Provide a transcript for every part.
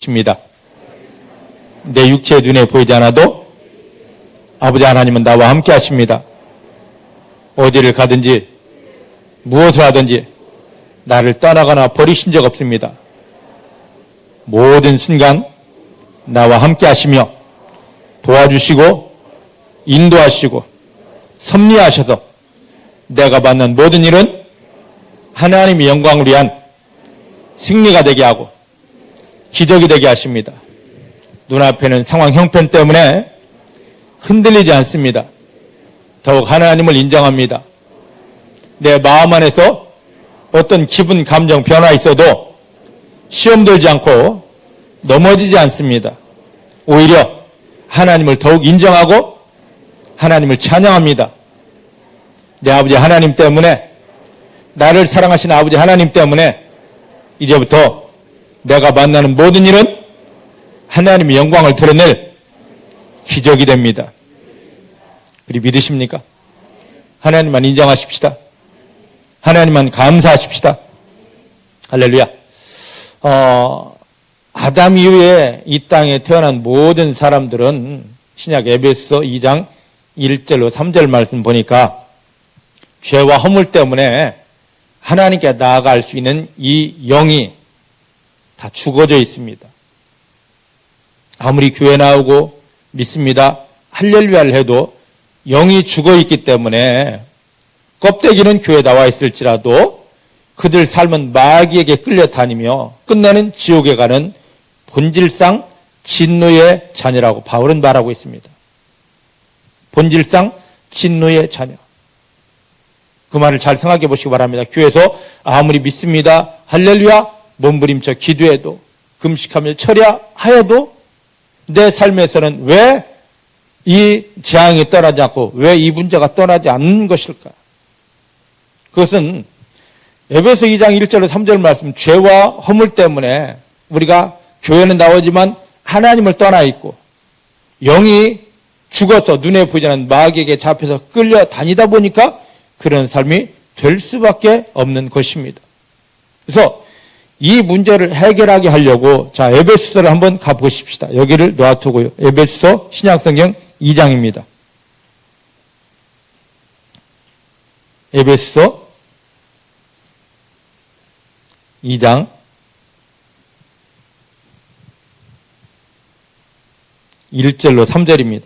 입니다. 내 육체의 눈에 보이지 않아도 아버지 하나님은 나와 함께 하십니다. 어디를 가든지 무엇을 하든지 나를 떠나거나 버리신 적 없습니다. 모든 순간 나와 함께 하시며 도와주시고 인도하시고 섭리하셔서 내가 받는 모든 일은 하나님의 영광을 위한 승리가 되게 하고 기적이 되게 하십니다. 눈앞에는 상황 형편 때문에 흔들리지 않습니다. 더욱 하나님을 인정합니다. 내 마음 안에서 어떤 기분, 감정 변화 있어도 시험 들지 않고 넘어지지 않습니다. 오히려 하나님을 더욱 인정하고 하나님을 찬양합니다. 내 아버지 하나님 때문에, 나를 사랑하시는 아버지 하나님 때문에 이제부터 내가 만나는 모든 일은 하나님의 영광을 드러낼 기적이 됩니다. 그리 믿으십니까? 하나님만 인정하십시다. 하나님만 감사하십시다. 할렐루야. 아담 이후에 이 땅에 태어난 모든 사람들은 신약 에베소서 2장 1절로 3절 말씀 보니까 죄와 허물 때문에 하나님께 나아갈 수 있는 이 영이 다 죽어져 있습니다. 아무리 교회 나오고 믿습니다, 할렐루야를 해도 영이 죽어 있기 때문에 껍데기는 교회에 나와 있을지라도 그들 삶은 마귀에게 끌려다니며 끝내는 지옥에 가는 본질상 진노의 자녀라고 바울은 말하고 있습니다. 본질상 진노의 자녀. 그 말을 잘 생각해 보시기 바랍니다. 교회에서 아무리 믿습니다, 할렐루야, 몸부림쳐 기도해도 금식하며 철야하여도 내 삶에서는 왜 이 재앙이 떠나지 않고 왜 이 문제가 떠나지 않는 것일까? 그것은 에베소 2장 1절로 3절 말씀, 죄와 허물 때문에 우리가 교회는 나오지만 하나님을 떠나 있고 영이 죽어서 눈에 보이지 않는 마귀에게 잡혀서 끌려다니다 보니까 그런 삶이 될 수밖에 없는 것입니다. 그래서 이 문제를 해결하게 하려고 자, 에베소서를 한번 가보십시다. 여기를 놔두고요. 에베소서 신약성경 2장입니다. 에베소서 2장 1절로 3절입니다.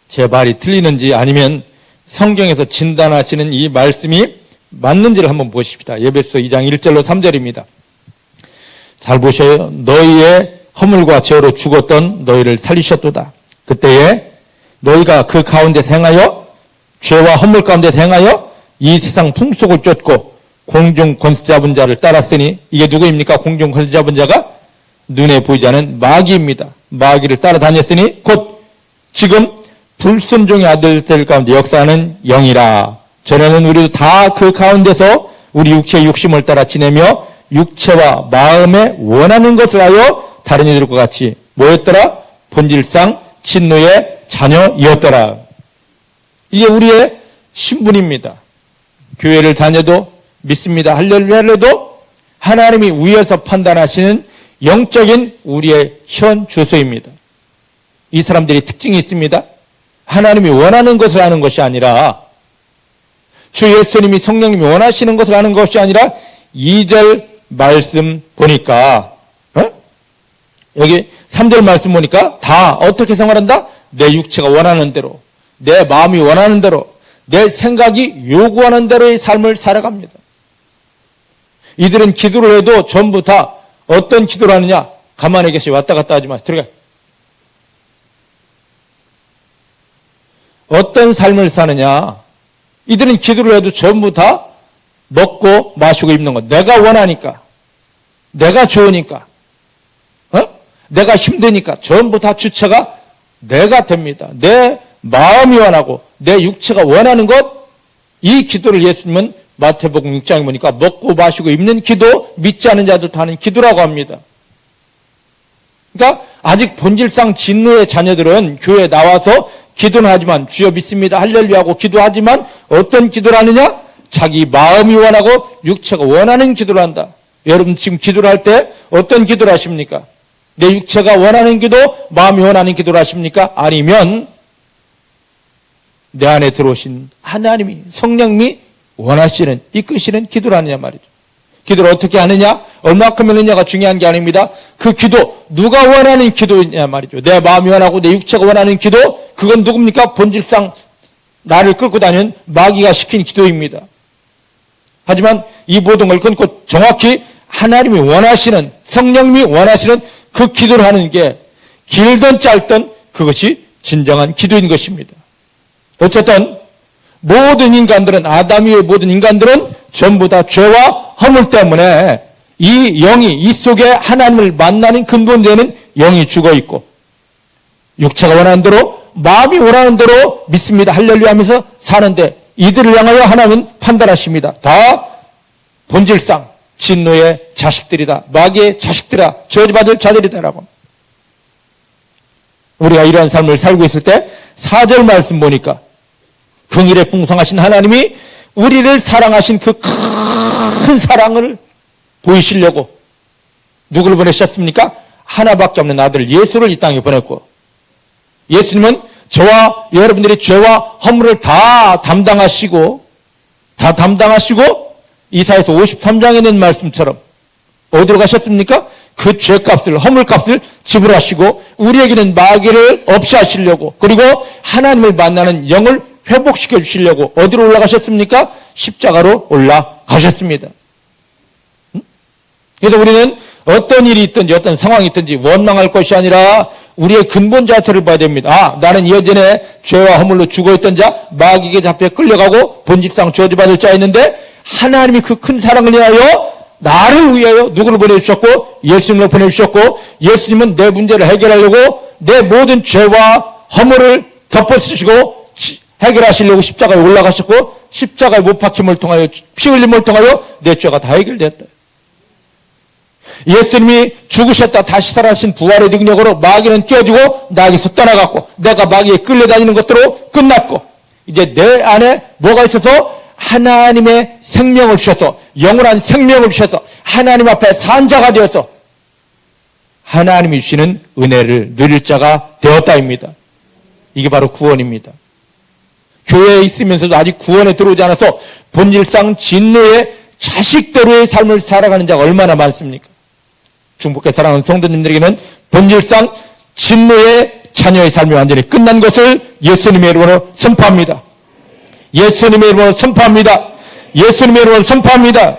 제 말이 틀리는지 아니면 성경에서 진단하시는 이 말씀이 맞는지를 한번 보십시다. 에베소 2장 1절로 3절입니다. 잘 보셔요. 너희의 허물과 죄로 죽었던 너희를 살리셨도다. 그때에 너희가 그 가운데 행하여 죄와 허물 가운데 행하여 이 세상 풍속을 쫓고 공중 권세 잡은 자를 따랐으니 이게 누구입니까? 공중 권세 잡은 자가 눈에 보이지 않는 마귀입니다. 마귀를 따라다녔으니 곧 지금 불순종의 아들들 가운데 역사하는 영이라. 전에는 우리도 다 그 가운데서 우리 육체의 욕심을 따라 지내며 육체와 마음에 원하는 것을 하여 다른 이들과 같이 뭐였더라? 본질상 진노의 자녀이었더라. 이게 우리의 신분입니다. 교회를 다녀도 믿습니다, 할렐루야를 해도 하나님이 위에서 판단하시는 영적인 우리의 현 주소입니다. 이 사람들이 특징이 있습니다. 하나님이 원하는 것을 하는 것이 아니라 주 예수님이 성령님이 원하시는 것을 하는 것이 아니라 2절 말씀 보니까 여기 3절 말씀 보니까 다 어떻게 생활한다? 내 육체가 원하는 대로, 내 마음이 원하는 대로, 내 생각이 요구하는 대로의 삶을 살아갑니다. 이들은 기도를 해도 전부 다 어떤 기도를 하느냐? 가만히 계시 왔다 갔다 하지 마. 들어가. 어떤 삶을 사느냐? 이들은 기도를 해도 전부 다 먹고 마시고 입는 것. 내가 원하니까. 내가 좋으니까. 내가 힘드니까. 전부 다 주체가 내가 됩니다. 내 마음이 원하고 내 육체가 원하는 것. 이 기도를 예수님은 마태복음 6장에 보니까 먹고 마시고 입는 기도, 믿지 않는 자들도 하는 기도라고 합니다. 그러니까 아직 본질상 진노의 자녀들은 교회에 나와서 기도는 하지만 주여 믿습니다, 할렐루야 하고 기도하지만 어떤 기도를 하느냐? 자기 마음이 원하고 육체가 원하는 기도를 한다. 여러분 지금 기도를 할 때 어떤 기도를 하십니까? 내 육체가 원하는 기도, 마음이 원하는 기도를 하십니까? 아니면 내 안에 들어오신 하나님이, 성령님이 원하시는, 이끄시는 기도를 하느냐 말이죠. 기도를 어떻게 하느냐, 얼마큼 하느냐가 중요한 게 아닙니다. 그 기도, 누가 원하는 기도냐 말이죠. 내 마음이 원하고 내 육체가 원하는 기도, 그건 누굽니까? 본질상 나를 끌고 다니는 마귀가 시킨 기도입니다. 하지만 이 모든 걸 끊고 정확히 하나님이 원하시는, 성령님이 원하시는 그 기도를 하는 게 길든 짧든 그것이 진정한 기도인 것입니다. 어쨌든 모든 인간들은, 아담 이후의 모든 인간들은 전부 다 죄와 허물 때문에 이 영이, 이 속에 하나님을 만나는 근본되는 영이 죽어 있고, 육체가 원하는 대로, 마음이 원하는 대로 믿습니다, 할렐루야 하면서 사는데, 이들을 향하여 하나님은 판단하십니다. 다 본질상 진노의 자식들이다, 마귀의 자식들이다, 저주받을 자들이다라고. 우리가 이러한 삶을 살고 있을 때 4절 말씀 보니까 긍휼에 풍성하신 하나님이 우리를 사랑하신 그 큰 사랑을 보이시려고 누구를 보내셨습니까? 하나밖에 없는 아들 예수를 이 땅에 보냈고, 예수님은 저와 여러분들의 죄와 허물을 다 담당하시고 이사야서 53장에 있는 말씀처럼 어디로 가셨습니까? 그 죄값을, 허물값을 지불하시고 우리에게는 마귀를 없이 하시려고, 그리고 하나님을 만나는 영을 회복시켜 주시려고 어디로 올라가셨습니까? 십자가로 올라가셨습니다. 그래서 우리는 어떤 일이 있든지 어떤 상황이 있든지 원망할 것이 아니라 우리의 근본 자세를 봐야 됩니다. 나는 예전에 죄와 허물로 죽어있던 자, 마귀에게 잡혀 끌려가고 본질상 저주받을 자였는데 하나님이 그 큰 사랑을 위하여 나를 위하여 누구를 보내주셨고? 예수님을 보내주셨고, 예수님은 내 문제를 해결하려고 내 모든 죄와 허물을 덮어쓰시고 해결하시려고 십자가에 올라가셨고, 십자가의 못 박힘을 통하여, 피 흘림을 통하여 내 죄가 다 해결되었다. 예수님이 죽으셨다 다시 살아나신 부활의 능력으로 마귀는 깨어지고 나에게서 떠나갔고, 내가 마귀에 끌려다니는 것들로 끝났고, 이제 내 안에 뭐가 있어서 하나님의 생명을 주셔서, 영원한 생명을 주셔서 하나님 앞에 산자가 되어서 하나님이 주시는 은혜를 누릴 자가 되었다입니다. 이게 바로 구원입니다. 교회에 있으면서도 아직 구원에 들어오지 않아서 본질상 진노의 자식대로의 삶을 살아가는 자가 얼마나 많습니까? 중복해 사랑하는 성도님들에게는 본질상 진노의 자녀의 삶이 완전히 끝난 것을 예수님의 이름으로 선포합니다. 예수님의 이름으로 선포합니다. 예수님의 이름으로 선포합니다.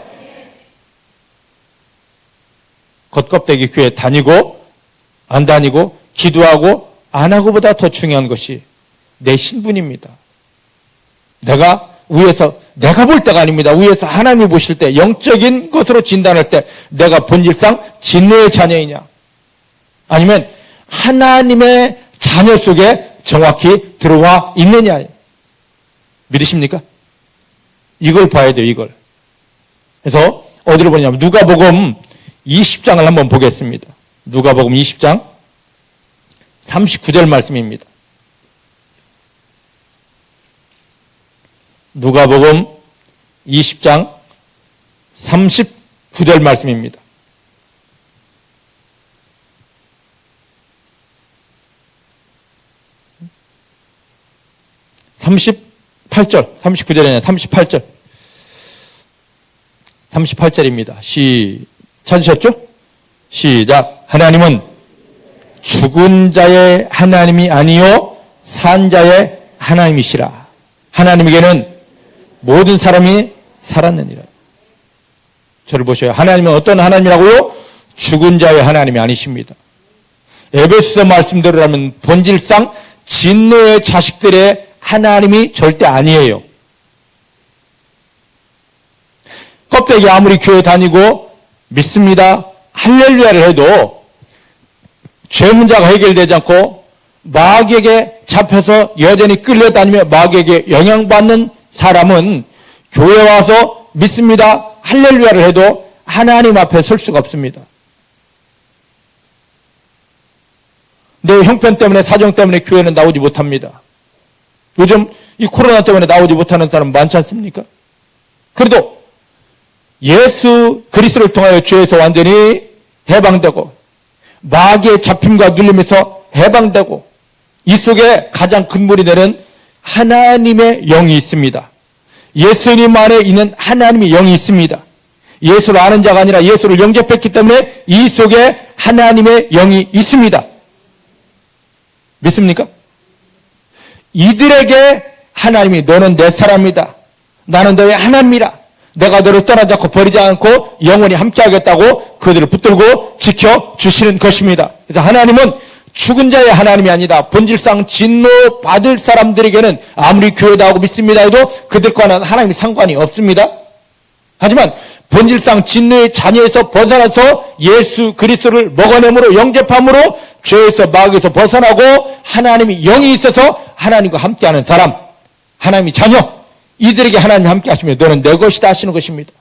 겉껍데기 교회 다니고 안 다니고 기도하고 안 하고보다 더 중요한 것이 내 신분입니다. 내가 위에서, 내가 볼 때가 아닙니다. 위에서 하나님이 보실 때, 영적인 것으로 진단할 때 내가 본질상 진노의 자녀이냐, 아니면 하나님의 자녀 속에 정확히 들어와 있느냐. 믿으십니까? 이걸 봐야 돼요, 이걸. 그래서 어디를 보냐면 누가복음 20장을 한번 보겠습니다. 누가복음 20장 39절 말씀입니다. 누가복음 20장 39절 말씀입니다. (38절) 39절이 아니라 38절 38절입니다. 찾으셨죠? 시작. 하나님은 죽은 자의 하나님이 아니요 산 자의 하나님이시라. 하나님에게는 모든 사람이 살았느니라. 저를 보셔요. 하나님은 어떤 하나님이라고요? 죽은 자의 하나님이 아니십니다. 에베소서 말씀대로라면 본질상 진노의 자식들의 하나님이 절대 아니에요. 껍데기 아무리 교회 다니고 믿습니다, 할렐루야를 해도 죄 문제가 해결되지 않고 마귀에게 잡혀서 여전히 끌려다니며 마귀에게 영향받는 사람은 교회 와서 믿습니다, 할렐루야를 해도 하나님 앞에 설 수가 없습니다. 내 형편 때문에, 사정 때문에 교회는 나오지 못합니다. 요즘 이 코로나 때문에 나오지 못하는 사람 많지 않습니까? 그래도 예수 그리스도를 통하여 죄에서 완전히 해방되고 마귀의 잡힘과 눌림에서 해방되고 이 속에 가장 근본이 되는 하나님의 영이 있습니다. 예수님 안에 있는 하나님의 영이 있습니다. 예수를 아는 자가 아니라 예수를 영접했기 때문에 이 속에 하나님의 영이 있습니다. 믿습니까? 이들에게 하나님이 너는 내 사람이다. 나는 너의 하나님이라. 내가 너를 떠나지 않고 버리지 않고 영원히 함께하겠다고 그들을 붙들고 지켜주시는 것입니다. 그래서 하나님은 죽은 자의 하나님이 아니다. 본질상 진노받을 사람들에게는 아무리 교회다 하고 믿습니다 해도 그들과는 하나님이 상관이 없습니다. 하지만 본질상 진노의 자녀에서 벗어나서 예수 그리스도를 먹어냄으로 영접함으로 죄에서 마귀에서 벗어나고 하나님이 영이 있어서 하나님과 함께하는 사람, 하나님이 자녀, 이들에게 하나님이 함께 하시며 너는 내 것이다 하시는 것입니다.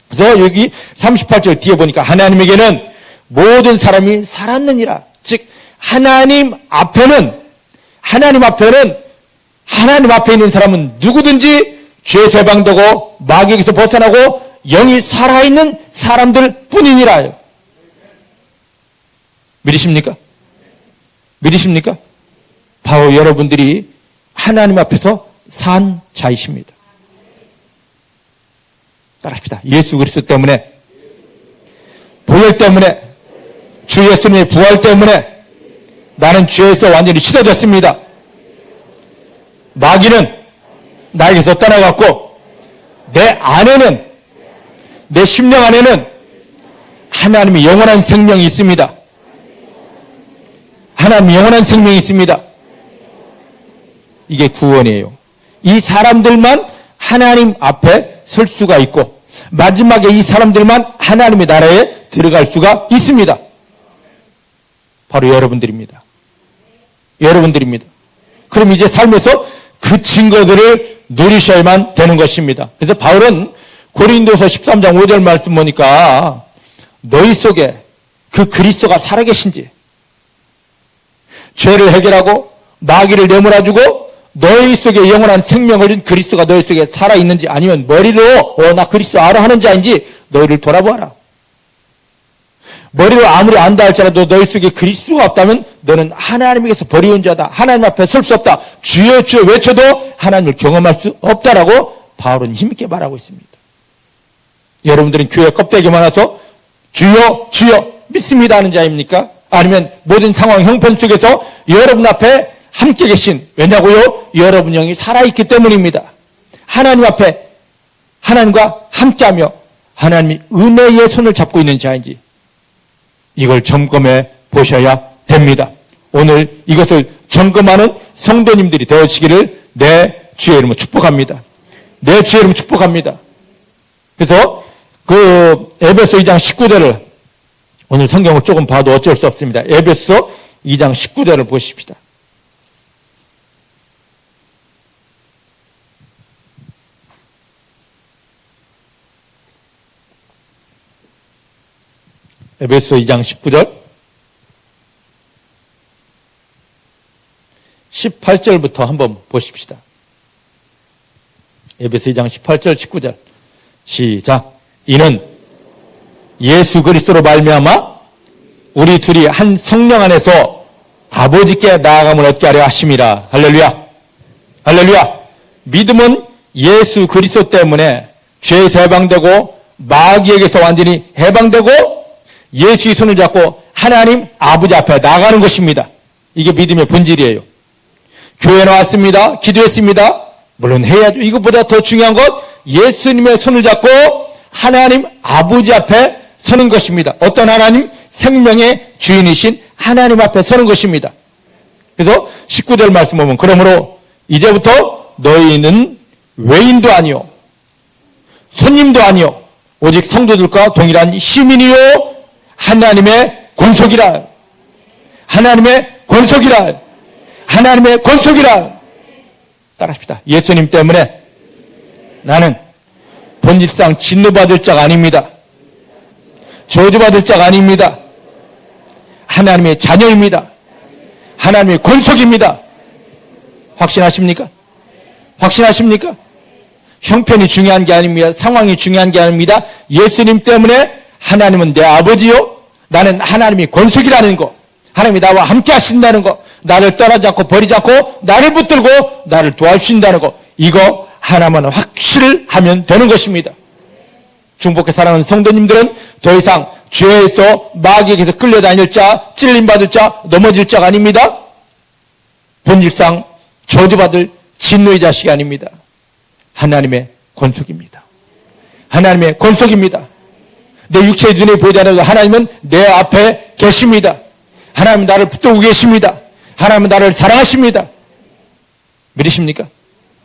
그래서 여기 38절 뒤에 보니까 하나님에게는 모든 사람이 살았느니라. 즉 하나님 앞에 있는 사람은 누구든지 죄에서 해방되고 마귀에게서 벗어나고 영이 살아있는 사람들 뿐이니라. 믿으십니까? 믿으십니까? 바로 여러분들이 하나님 앞에서 산 자이십니다. 따라합시다. 예수 그리스도 때문에, 보혈 때문에, 주 예수님의 부활 때문에 나는 죄에서 완전히 씻어졌습니다. 마귀는 나에게서 떠나갔고 내 안에는, 내 심령 안에는 하나님의 영원한 생명이 있습니다. 하나님의 영원한 생명이 있습니다. 이게 구원이에요. 이 사람들만 하나님 앞에 설 수가 있고 마지막에 이 사람들만 하나님의 나라에 들어갈 수가 있습니다. 바로 여러분들입니다. 여러분들입니다. 그럼 이제 삶에서 그 증거들을 누리셔야만 되는 것입니다. 그래서 바울은 고린도서 13장 5절 말씀 보니까 너희 속에 그 그리스도가 살아계신지 죄를 해결하고 마귀를 내몰아주고 너희 속에 영원한 생명을 준 그리스도가 너희 속에 살아있는지 아니면 머리로 나 그리스도 알아 하는 자인지 너희를 돌아보아라. 머리로 아무리 안다 할지라도 너희 속에 그리스도가 없다면 너는 하나님에게서 버리운 자다. 하나님 앞에 설 수 없다. 주여 주여 외쳐도 하나님을 경험할 수 없다라고 바울은 힘있게 말하고 있습니다. 여러분들은 교회 껍데기만 와서 주여 주여 믿습니다 하는 자입니까? 아니면 모든 상황 형편 속에서 여러분 앞에 함께 계신, 왜냐고요? 여러분 영이 살아있기 때문입니다. 하나님 앞에 하나님과 함께하며 하나님이 은혜의 손을 잡고 있는 자인지 이걸 점검해 보셔야 됩니다. 오늘 이것을 점검하는 성도님들이 되어지기를 내 주의 이름으로 축복합니다. 내 주의 이름으로 축복합니다. 그래서 그 에베소 2장 19절을 오늘 성경을 조금 봐도 어쩔 수 없습니다. 에베소 2장 19절을 보십시다. 에베소 2장 19절 18절부터 한번 보십시다. 에베소 2장 18절 19절 시작. 이는 예수 그리스도로 말미암아 우리 둘이 한 성령 안에서 아버지께 나아감을 얻게 하려 하심이라. 할렐루야. 할렐루야. 믿음은 예수 그리스도 때문에 죄에서 해방되고 마귀에게서 완전히 해방되고 예수의 손을 잡고 하나님 아버지 앞에 나가는 것입니다. 이게 믿음의 본질이에요. 교회 나왔습니다. 기도했습니다. 물론 해야죠. 이것보다 더 중요한 것 예수님의 손을 잡고 하나님 아버지 앞에 서는 것입니다. 어떤 하나님? 생명의 주인이신 하나님 앞에 서는 것입니다. 그래서 19절 말씀 보면 그러므로 이제부터 너희는 외인도 아니요 손님도 아니요 오직 성도들과 동일한 시민이요 하나님의 권속이라. 하나님의 권속이라. 하나님의 권속이라. 따라합시다. 예수님 때문에 나는 본질상 진노받을 자가 아닙니다. 저주받을 자가 아닙니다. 하나님의 자녀입니다. 하나님의 권속입니다. 확신하십니까? 확신하십니까? 형편이 중요한 게 아닙니다. 상황이 중요한 게 아닙니다. 예수님 때문에 하나님은 내 아버지요. 나는 하나님이 권속이라는 거. 하나님이 나와 함께 하신다는 거. 나를 떠나지 않고 버리지 않고 나를 붙들고 나를 도와주신다는 거. 이거 하나만 확실하면 되는 것입니다. 중복해 사랑하는 성도님들은 더 이상 죄에서 마귀에게서 끌려다닐 자, 찔림받을 자, 넘어질 자가 아닙니다. 본질상 저주받을 진노의 자식이 아닙니다. 하나님의 권속입니다. 하나님의 권속입니다. 내 육체의 눈에 보이지 않아도 하나님은 내 앞에 계십니다. 하나님은 나를 붙들고 계십니다. 하나님은 나를 사랑하십니다. 믿으십니까?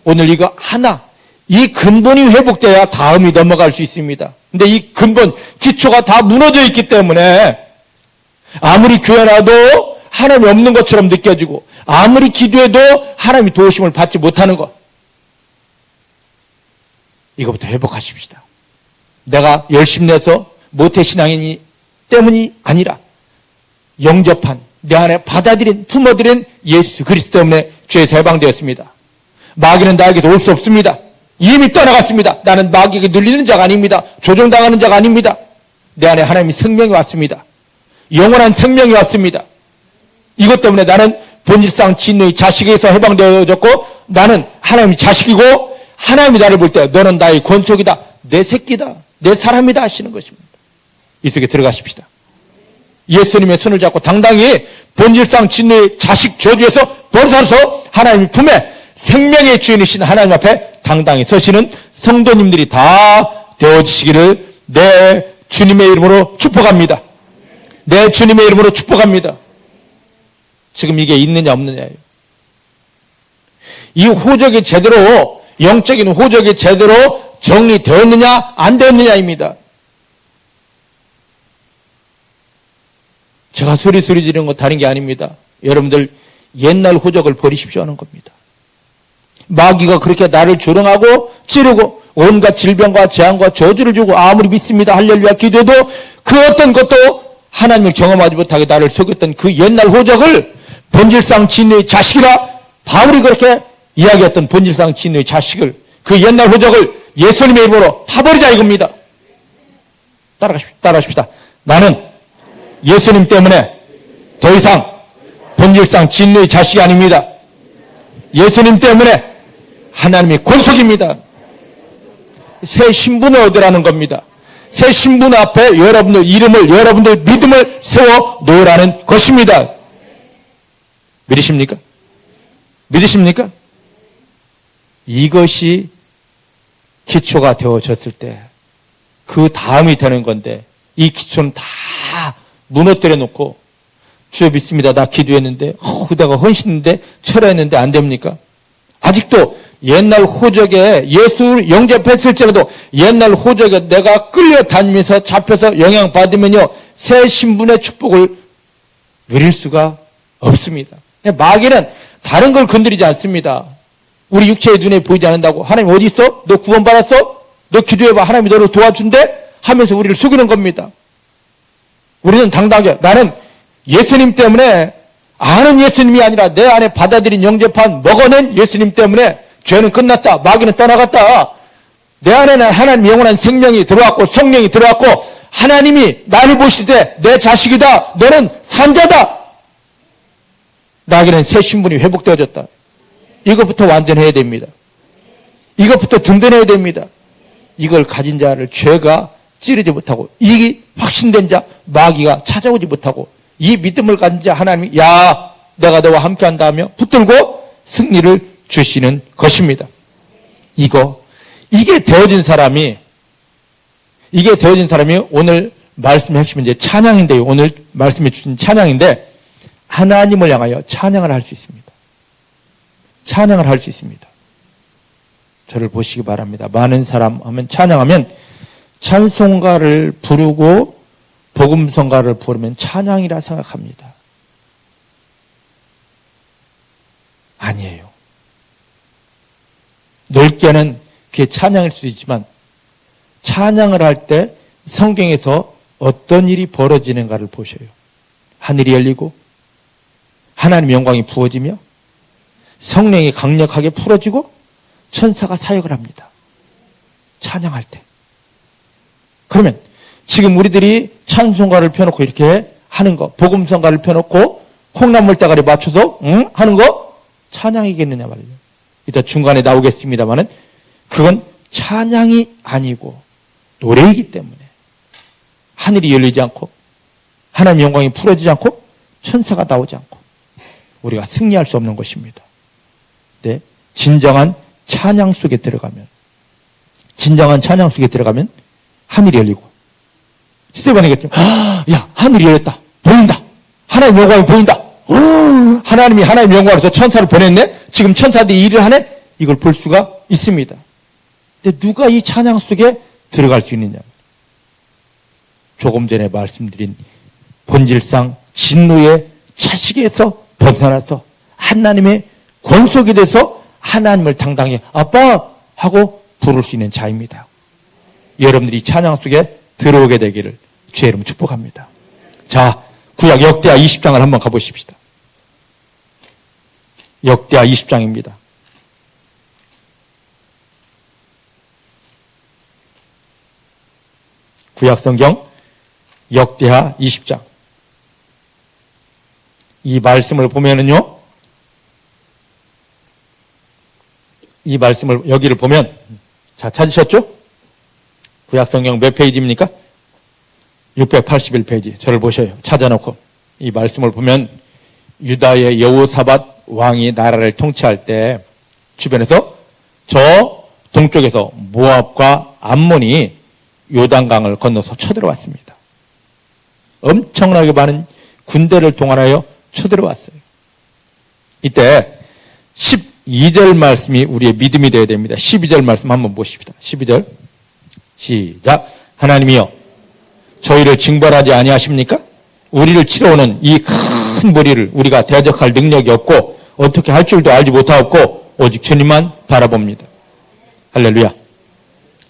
오늘 이거 하나, 이 근본이 회복돼야 다음이 넘어갈 수 있습니다. 근데 이 근본, 기초가 다 무너져 있기 때문에 아무리 교회 나도 하나님이 없는 것처럼 느껴지고 아무리 기도해도 하나님이 도우심을 받지 못하는 것. 이거부터 회복하십시다. 내가 열심히 내서 모태신앙이니 때문이 아니라 영접한 내 안에 받아들인 품어들인 예수 그리스도 때문에 죄에서 해방되었습니다. 마귀는 나에게도 올 수 없습니다. 이미 떠나갔습니다. 나는 마귀에게 눌리는 자가 아닙니다. 조종당하는 자가 아닙니다. 내 안에 하나님의 생명이 왔습니다. 영원한 생명이 왔습니다. 이것 때문에 나는 본질상 진노의 자식에서 해방되어졌고 나는 하나님의 자식이고 하나님이 나를 볼 때 너는 나의 권속이다. 내 새끼다. 내 사람이다 하시는 것입니다. 이 속에 들어가십시다. 예수님의 손을 잡고 당당히 본질상 진노의 자식 저주에서 벗어나서 하나님의 품에 생명의 주인이신 하나님 앞에 당당히 서시는 성도님들이 다 되어지시기를 내 주님의 이름으로 축복합니다. 내 주님의 이름으로 축복합니다. 지금 이게 있느냐 없느냐예요. 이 호적이 제대로 영적인 호적이 제대로 정리되었느냐 안 되었느냐입니다. 제가 소리 지르는 거 다른 게 아닙니다. 여러분들 옛날 호적을 버리십시오 하는 겁니다. 마귀가 그렇게 나를 조롱하고 찌르고 온갖 질병과 재앙과 저주를 주고 아무리 믿습니다 할렐루야 기도해도 그 어떤 것도 하나님을 경험하지 못하게 나를 속였던 그 옛날 호적을 본질상 진노의 자식이라 바울이 그렇게 이야기했던 본질상 진노의 자식을 그 옛날 호적을 예수님의 이름으로 파버리자 이겁니다. 따라하십시다. 나는 예수님 때문에 더 이상 본질상 진노의 자식이 아닙니다. 예수님 때문에 하나님의 권속입니다. 새 신분을 얻으라는 겁니다. 새 신분 앞에 여러분들 이름을 여러분들 믿음을 세워 놓으라는 것입니다. 믿으십니까? 믿으십니까? 이것이 기초가 되어졌을 때 그 다음이 되는 건데 이 기초는 다 무너뜨려 놓고 주여 믿습니다. 나 기도했는데 내가 헌신했는데 철회했는데 안 됩니까? 아직도 옛날 호적에 예수를 영접했을지라도 옛날 호적에 내가 끌려다니면서 잡혀서 영향받으면요 새 신분의 축복을 누릴 수가 없습니다. 마귀는 다른 걸 건드리지 않습니다. 우리 육체의 눈에 보이지 않는다고 하나님 어디 있어? 너 구원받았어? 너 기도해봐. 하나님이 너를 도와준대? 하면서 우리를 속이는 겁니다. 우리는 당당하게 나는 예수님 때문에 아는 예수님이 아니라 내 안에 받아들인 영접한 먹어낸 예수님 때문에 죄는 끝났다. 마귀는 떠나갔다. 내 안에는 하나님 영원한 생명이 들어왔고 성령이 들어왔고 하나님이 나를 보실 때 내 자식이다. 너는 산자다. 나에게는 새 신분이 회복되어졌다. 이것부터 완전해야 됩니다. 이것부터 든든해야 됩니다. 이걸 가진 자를 죄가 찌르지 못하고 이 확신된 자 마귀가 찾아오지 못하고 이 믿음을 가진 자 하나님이 야 내가 너와 함께한다 하며 붙들고 승리를 주시는 것입니다. 이게 되어진 사람이 오늘 말씀의 핵심은 이제 찬양인데요. 오늘 말씀해 주신 찬양인데 하나님을 향하여 찬양을 할 수 있습니다. 찬양을 할 수 있습니다. 저를 보시기 바랍니다. 많은 사람 하면 찬양하면 찬송가를 부르고 복음성가를 부르면 찬양이라 생각합니다. 아니에요. 넓게는 그게 찬양일 수도 있지만 찬양을 할 때 성경에서 어떤 일이 벌어지는가를 보셔요. 하늘이 열리고 하나님의 영광이 부어지며 성령이 강력하게 풀어지고 천사가 사역을 합니다. 찬양할 때. 그러면 지금 우리들이 찬송가를 펴놓고 이렇게 하는 거, 복음성가를 펴놓고 콩나물 대가리 맞춰서 하는 거 찬양이겠느냐 말이죠. 이따 중간에 나오겠습니다만은 그건 찬양이 아니고 노래이기 때문에 하늘이 열리지 않고 하나님의 영광이 풀어지지 않고 천사가 나오지 않고 우리가 승리할 수 없는 것입니다. 네, 진정한 찬양 속에 들어가면 하늘이 열리고 스테반이겠죠. 야, 하늘이 열렸다. 보인다. 하나님의 영광이 보인다. 하나님이 하나님의 영광으로서 천사를 보냈네. 지금 천사들이 일을 하네. 이걸 볼 수가 있습니다. 근데 누가 이 찬양 속에 들어갈 수 있느냐. 조금 전에 말씀드린 본질상 진노의 자식에서 벗어나서 하나님의 권속이 돼서 하나님을 당당히 아빠 하고 부를 수 있는 자입니다. 여러분들이 찬양 속에 들어오게 되기를 주의 이름 축복합니다. 자, 구약 역대하 20장을 한번 가보십시다. 역대하 20장입니다. 구약 성경 역대하 20장. 이 말씀을 보면은요, 이 말씀을 여기를 보면, 자, 찾으셨죠? 구약 성경 몇 페이지입니까? 681페이지. 저를 보셔요. 찾아놓고 이 말씀을 보면 유다의 여호사밧 왕이 나라를 통치할 때 주변에서 저 동쪽에서 모압과 암몬이 요단강을 건너서 쳐들어왔습니다. 엄청나게 많은 군대를 동원하여 쳐들어왔어요. 이때 12절 말씀이 우리의 믿음이 되어야 됩니다. 12절 말씀 한번 보십시다. 12절 시작. 하나님이여 저희를 징벌하지 아니하십니까? 우리를 치러오는 이 큰 무리를 우리가 대적할 능력이 없고 어떻게 할 줄도 알지 못하고 오직 주님만 바라봅니다. 할렐루야.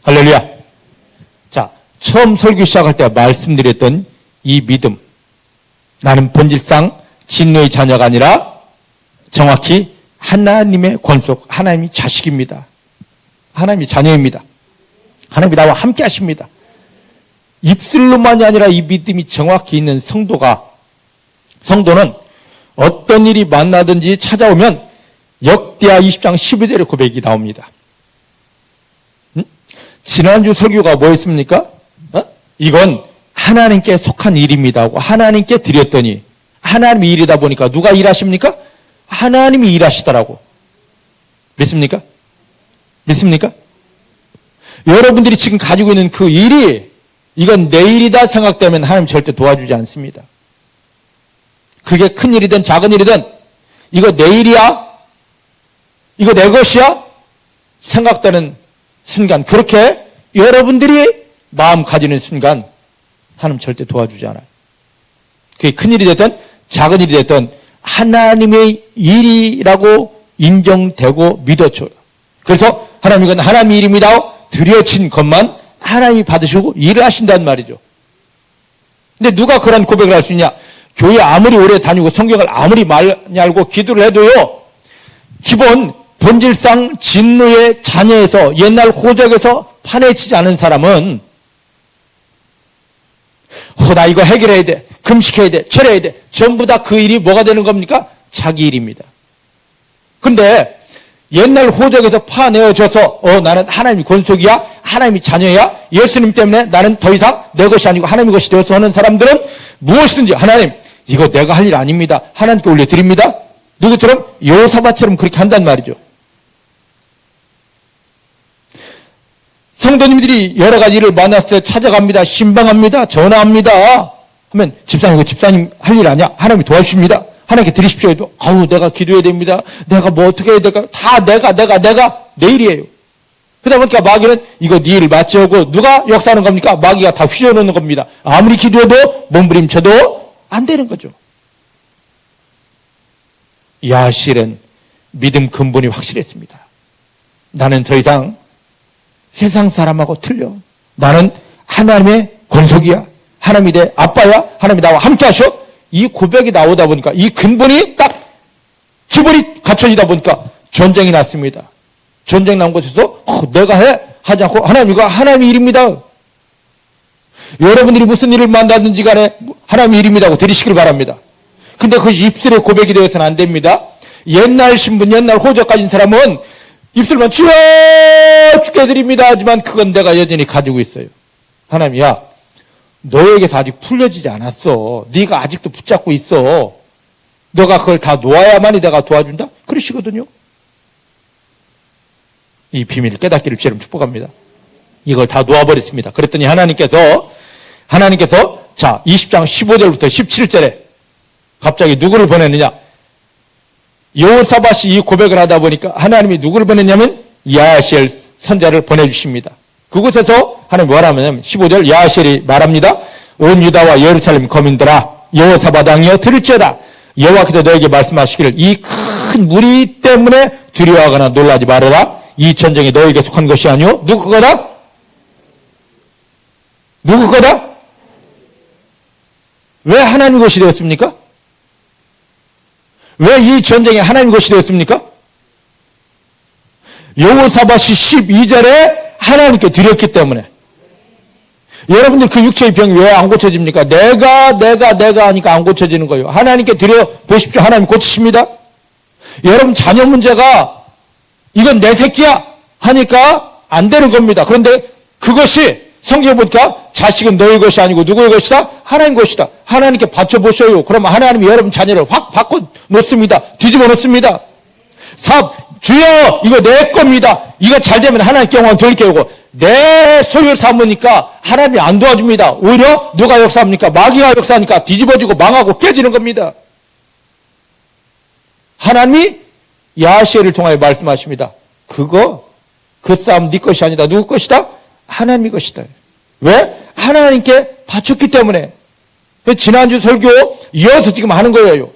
할렐루야. 자, 처음 설교 시작할 때 말씀드렸던 이 믿음, 나는 본질상 진노의 자녀가 아니라 정확히 하나님의 권속, 하나님의 자식입니다. 하나님의 자녀입니다. 하나님이 나와 함께 하십니다. 입술로만이 아니라 이 믿음이 정확히 있는 성도는 어떤 일이 만나든지 찾아오면 역대하 20장 12절의 고백이 나옵니다. 지난주 설교가 뭐였습니까? 이건 하나님께 속한 일입니다 하고 하나님께 드렸더니 하나님의 일이다 보니까 누가 일하십니까? 하나님이 일하시더라고. 믿습니까? 믿습니까? 여러분들이 지금 가지고 있는 그 일이 이건 내 일이다 생각되면 하나님 절대 도와주지 않습니다. 그게 큰 일이든 작은 일이든 이거 내 일이야? 이거 내 것이야? 생각되는 순간, 그렇게 여러분들이 마음 가지는 순간 하나님 절대 도와주지 않아요. 그게 큰 일이 됐든 작은 일이 됐든 하나님의 일이라고 인정되고 믿어줘요. 그래서 하나님 이건 하나님의 일입니다. 드려진 것만 하나님이 받으시고 일을 하신다는 말이죠. 근데 누가 그런 고백을 할 수 있냐? 교회 아무리 오래 다니고 성경을 아무리 많이 알고 기도를 해도요, 기본 본질상 진노의 자녀에서 옛날 호적에서 파내치지 않은 사람은 나 이거 해결해야 돼, 금식해야 돼, 철해야 돼, 전부 다 그 일이 뭐가 되는 겁니까? 자기 일입니다. 근데 옛날 호적에서 파내어져서 나는 하나님이 권속이야, 하나님이 자녀야, 예수님 때문에 나는 더 이상 내 것이 아니고 하나님의 것이 되어서 하는 사람들은 무엇이든지 하나님 이거 내가 할 일 아닙니다, 하나님께 올려드립니다. 누구처럼? 여호사밧처럼 그렇게 한단 말이죠. 성도님들이 여러 가지 일을 만났을 때 찾아갑니다, 신방합니다, 전화합니다 하면 집사님 이거 집사님 할 일 아니야, 하나님이 도와주십니다, 하나님께 드리십시오 해도 아우 내가 기도해야 됩니다, 내가 뭐 어떻게 해야 될까, 다 내가 내 일이에요. 그러다 보니까 마귀는 이거 네 일 맞지 하고 누가 역사하는 겁니까? 마귀가 다 휘어놓는 겁니다. 아무리 기도해도 몸부림쳐도 안 되는 거죠. 야실은 믿음 근본이 확실했습니다. 나는 더 이상 세상 사람하고 틀려. 나는 하나님의 권속이야. 하나님이 내 아빠야. 하나님이 나와 함께 하셔. 이 고백이 나오다 보니까 이 근본이 딱 기본이 갖춰지다 보니까 전쟁이 났습니다. 전쟁 난 곳에서 내가 해. 하지 않고 하나님 이거 하나님의 일입니다. 여러분들이 무슨 일을 만나든지 간에 하나님의 일입니다 하고 드리시길 바랍니다. 근데 그것이 입술의 고백이 되어서는 안 됩니다. 옛날 신분, 옛날 호적 가진 사람은 입술만 주여 주께 드립니다 하지만 그건 내가 여전히 가지고 있어요. 하나님, 야, 너에게서 아직 풀려지지 않았어. 네가 아직도 붙잡고 있어. 너가 그걸 다 놓아야만이 내가 도와준다? 그러시거든요. 이 비밀을 깨닫기를 주님 축복합니다. 이걸 다 놓아버렸습니다. 그랬더니 하나님께서 자 20장 15절부터 17절에 갑자기 누구를 보냈느냐? 여호사밧이 이 고백을 하다 보니까 하나님이 누구를 보냈냐면 야하시엘 선자를 보내주십니다. 그곳에서 하나님 뭐라 하냐면 15절 야하시엘이 말합니다. 온 유다와 예루살렘 거민들아 여호사밧 왕이여 들을지어다. 여호와께서 너에게 말씀하시기를 이 큰 무리 때문에 두려워하거나 놀라지 말아라. 이 전쟁이 너에게 속한 것이 아니오. 누구 거다? 누구 거다? 왜 하나님 것이 되었습니까? 왜 이 전쟁이 하나님 것이 되었습니까? 여호사밧이 12절에 하나님께 드렸기 때문에. 여러분들 그 육체의 병이 왜 안 고쳐집니까? 내가 하니까 안 고쳐지는 거예요. 하나님께 드려 보십시오. 하나님 고치십니다. 여러분 자녀 문제가 이건 내 새끼야 하니까 안 되는 겁니다. 그런데 그것이 성경에 보니까 자식은 너의 것이 아니고 누구의 것이다? 하나님 것이다. 하나님께 바쳐보셔요. 그러면 하나님이 여러분 자녀를 확 바꿔 놓습니다. 뒤집어 놓습니다. 사업, 주여 이거 내 겁니다. 이거 잘 되면 하나님께 영광 돌릴게요. 내 소유를 삼으니까 하나님이 안 도와줍니다. 오히려 누가 역사합니까? 마귀가 역사하니까 뒤집어지고 망하고 깨지는 겁니다. 하나님이 야하시엘을 통하여 말씀하십니다. 그 싸움 네 것이 아니다. 누구 것이다? 하나님의 것이다. 왜? 하나님께 바쳤기 때문에. 지난주 설교 이어서 지금 하는 거예요.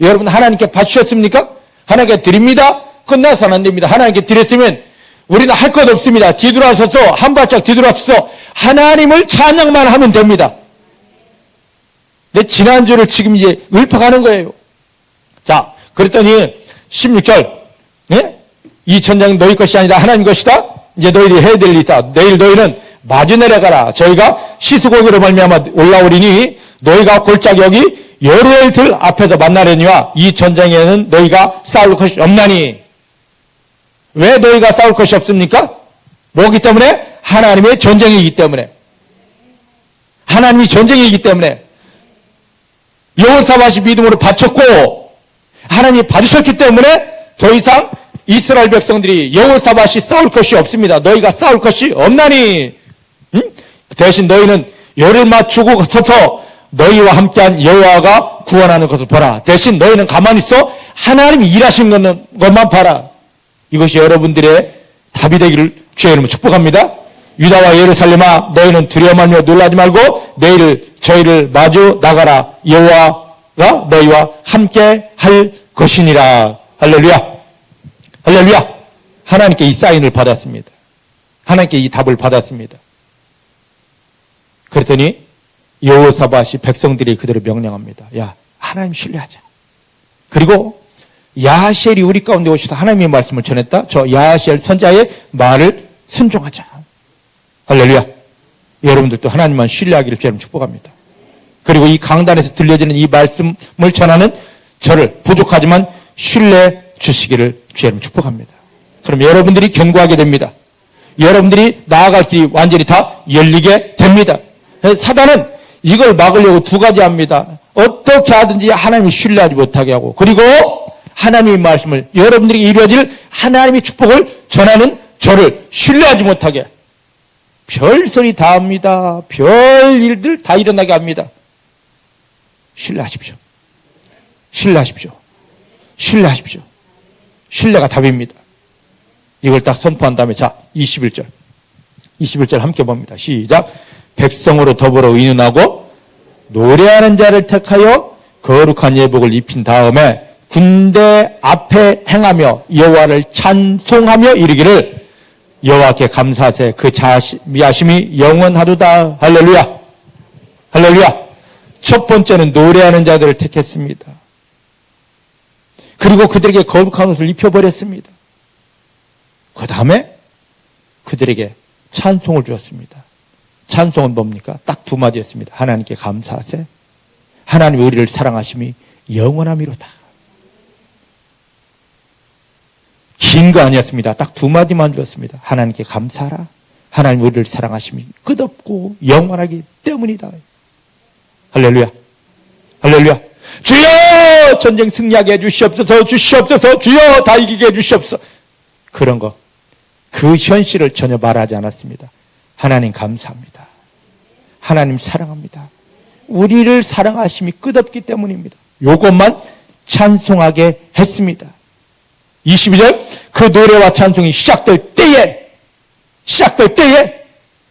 여러분 하나님께 바치셨습니까? 하나님께 드립니다. 끝나서는 안 됩니다. 하나님께 드렸으면 우리는 할 것 없습니다. 뒤돌아서서 한 발짝 뒤돌아서서 하나님을 찬양만 하면 됩니다. 근데 지난주를 지금 이제 읊어가는 거예요. 자, 그랬더니 16절 이 전쟁은 너희 것이 아니다. 하나님 것이다. 이제 너희들이 해야 될 일이 있다. 내일 너희는 마주 내려가라. 저희가 시수고기로 말미암아 올라오리니 너희가 골짜기 여기 여루엘 들 앞에서 만나려니와 이 전쟁에는 너희가 싸울 것이 없나니. 왜 너희가 싸울 것이 없습니까? 뭐기 때문에? 하나님의 전쟁이기 때문에. 하나님이 전쟁이기 때문에. 여호사밧이 믿음으로 바쳤고 하나님이 받으셨기 때문에 더 이상 이스라엘 백성들이 여호사밧이 싸울 것이 없습니다. 너희가 싸울 것이 없나니. 대신 너희는 열을 맞추고 서서 너희와 함께한 여호와가 구원하는 것을 보라. 대신 너희는 가만히 있어 하나님이 일하신 것만 봐라. 이것이 여러분들의 답이 되기를 주의 이름으로 축복합니다. 유다와 예루살렘아 너희는 두려워 말며 놀라지 말고 내일 저희를 마주 나가라. 여호와가 너희와 함께 할 것이니라. 할렐루야. 할렐루야. 하나님께 이 사인을 받았습니다. 하나님께 이 답을 받았습니다. 그랬더니 여호사밧이 백성들이 그대로 명령합니다. 야, 하나님 신뢰하자. 그리고 야하시엘이 우리 가운데 오셔서 하나님의 말씀을 전했다. 저 야하시엘 선자의 말을 순종하자. 할렐루야. 여러분들도 하나님만 신뢰하기를 주님 축복합니다. 그리고 이 강단에서 들려지는 이 말씀을 전하는 저를 부족하지만 신뢰해 주시기를 주님 축복합니다. 그럼 여러분들이 견고하게 됩니다. 여러분들이 나아갈 길이 완전히 다 열리게 됩니다. 사단은 이걸 막으려고 두 가지 합니다. 어떻게 하든지 하나님이 신뢰하지 못하게 하고, 그리고 하나님의 말씀을, 여러분들이 이루어질 하나님의 축복을 전하는 저를 신뢰하지 못하게 별소리 다 합니다. 별 일들 다 일어나게 합니다. 신뢰하십시오. 신뢰하십시오. 신뢰하십시오. 신뢰가 답입니다. 이걸 딱 선포한 다음에 자 21절 함께 봅니다. 시작. 백성으로 더불어 의논하고 노래하는 자를 택하여 거룩한 예복을 입힌 다음에 군대 앞에 행하며 여호와를 찬송하며 이르기를 여호와께 감사하세 그 미하심이 영원하도다. 할렐루야. 할렐루야. 첫 번째는 노래하는 자들을 택했습니다. 그리고 그들에게 거룩한 옷을 입혀버렸습니다. 그 그들에게 찬송을 주었습니다. 찬송은 뭡니까? 딱 두 마디였습니다. 하나님께 감사하세. 하나님 우리를 사랑하심이 영원함이로다. 긴 거 아니었습니다. 딱 두 마디만 주었습니다. 하나님께 감사하라. 하나님 우리를 사랑하심이 끝없고 영원하기 때문이다. 할렐루야. 할렐루야. 주여 전쟁 승리하게 해주시옵소서. 주시옵소서. 주여 다 이기게 해주시옵소서. 그런 거, 그 현실을 전혀 말하지 않았습니다. 하나님 감사합니다. 하나님 사랑합니다. 우리를 사랑하심이 끝없기 때문입니다. 요것만 찬송하게 했습니다. 22절, 그 노래와 찬송이 시작될 때에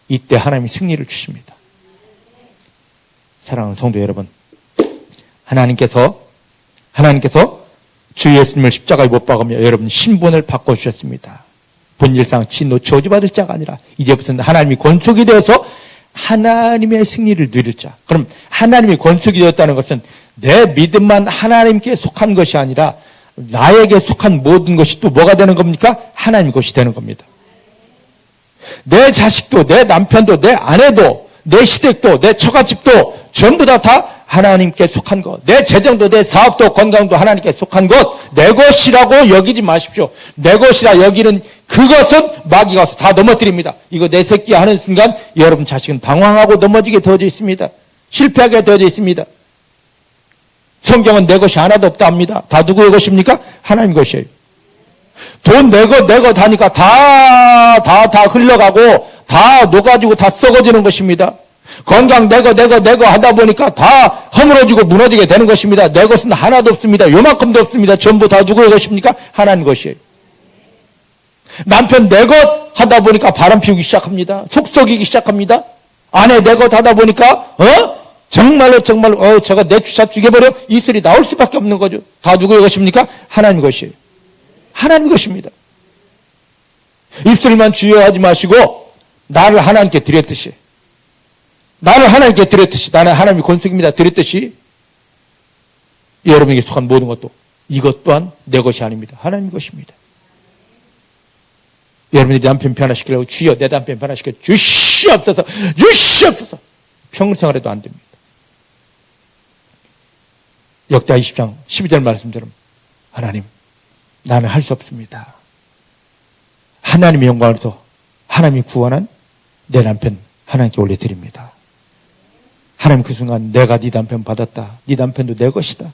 이때 하나님이 승리를 주십니다. 사랑하는 성도 여러분, 하나님께서 주 예수님을 십자가에 못 박으며 여러분 신분을 바꿔주셨습니다. 본질상 진노 저주받을 자가 아니라 이제부터는 하나님이 권속이 되어서 하나님의 승리를 누릴 자. 그럼 하나님이 권속이 되었다는 것은 내 믿음만 하나님께 속한 것이 아니라 나에게 속한 모든 것이 또 뭐가 되는 겁니까? 하나님 것이 되는 겁니다. 내 자식도, 내 남편도, 내 아내도, 내 시댁도, 내 처갓집도 전부 다 하나님께 속한 것. 내 재정도, 내 사업도, 건강도 하나님께 속한 것. 내 것이라고 여기지 마십시오. 내 것이라 여기는 그것은 마귀가 와서 다 넘어뜨립니다. 이거 내 새끼야 하는 순간 여러분 자식은 방황하고 넘어지게 되어져 있습니다. 실패하게 되어져 있습니다. 성경은 내 것이 하나도 없다 합니다. 다 누구의 것입니까? 하나님 것이에요. 돈 내 것 하니까 다 흘러가고 다 녹아지고 다 썩어지는 것입니다. 건강 내 거 하다 보니까 다 허물어지고 무너지게 되는 것입니다. 내 것은 하나도 없습니다. 요만큼도 없습니다. 전부 다 누구의 것입니까? 하나님 것이에요. 남편 내 것 하다 보니까 바람 피우기 시작합니다. 속 썩이기 시작합니다. 아내 내 것 하다 보니까 정말로 저가 내 주사 죽여버려 이 소리 나올 수밖에 없는 거죠. 다 누구의 것입니까? 하나님 것이에요. 하나님 것입니다. 입술만 주여 하지 마시고 나를 하나님께 드렸듯이 나는 하나님의 권속입니다 드렸듯이 여러분에게 속한 모든 것도 이것 또한 내 것이 아닙니다. 하나님 것입니다. 여러분이 남편 변화시키려고 주여 내 남편 변화시켜 주시옵소서. 평생 해도 안 됩니다. 역대하 20장 12절 말씀대로 하나님 나는 할 수 없습니다. 하나님의 영광을 위해서 하나님이 구원한 내 남편 하나님께 올려드립니다. 하나님 그 순간 내가 네 남편 받았다. 네 남편도 내 것이다.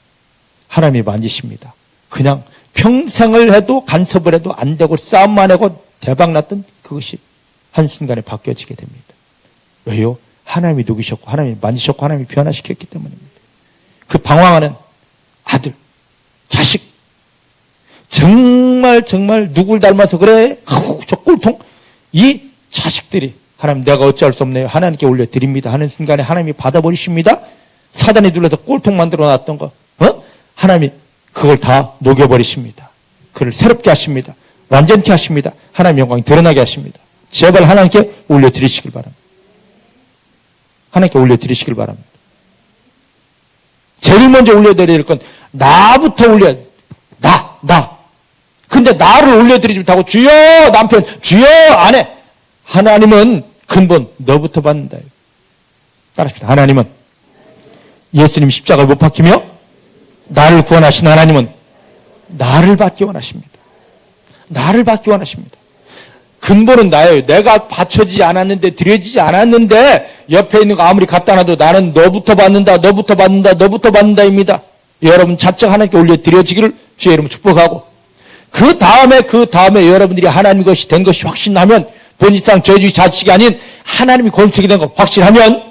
하나님이 만지십니다. 그냥 평생을 해도 간섭을 해도 안 되고 싸움만 하고 대박났던 그것이 한순간에 바뀌어지게 됩니다. 왜요? 하나님이 누구셨고 하나님이 만지셨고 하나님이 변화시켰기 때문입니다. 그 방황하는 아들, 자식 정말 누굴 닮아서 그래? 저 꼴통 이 자식들이 하나님 내가 어찌할 수 없네요. 하나님께 올려드립니다 하는 순간에 하나님이 받아버리십니다. 사단이 눌러서 꼴통 만들어놨던 거 하나님이 그걸 다 녹여버리십니다. 그를 새롭게 하십니다. 완전케 하십니다. 하나님의 영광이 드러나게 하십니다. 제발 하나님께 올려드리시길 바랍니다. 하나님께 올려드리시길 바랍니다. 제일 먼저 올려드릴 건 나부터 올려야 돼. 나. 근데 나를 올려드리지 못하고 주여 남편, 주여 아내. 하나님은 근본 너부터 받는다. 따라합시다. 하나님은 예수님 십자가를 못 박히며 나를 구원하신 하나님은 나를 받기 원하십니다. 나를 받기 원하십니다. 근본은 나예요. 내가 받쳐지지 않았는데 드려지지 않았는데 옆에 있는 거 아무리 갖다 놔도 나는 너부터 받는다입니다. 여러분 자책 하나님께 올려드려지기를 주의 이름으로 축복하고 그 다음에 여러분들이 하나님 것이 된 것이 확신하면 본질상 저주의 자식이 아닌 하나님이 권속이 된 것 확신하면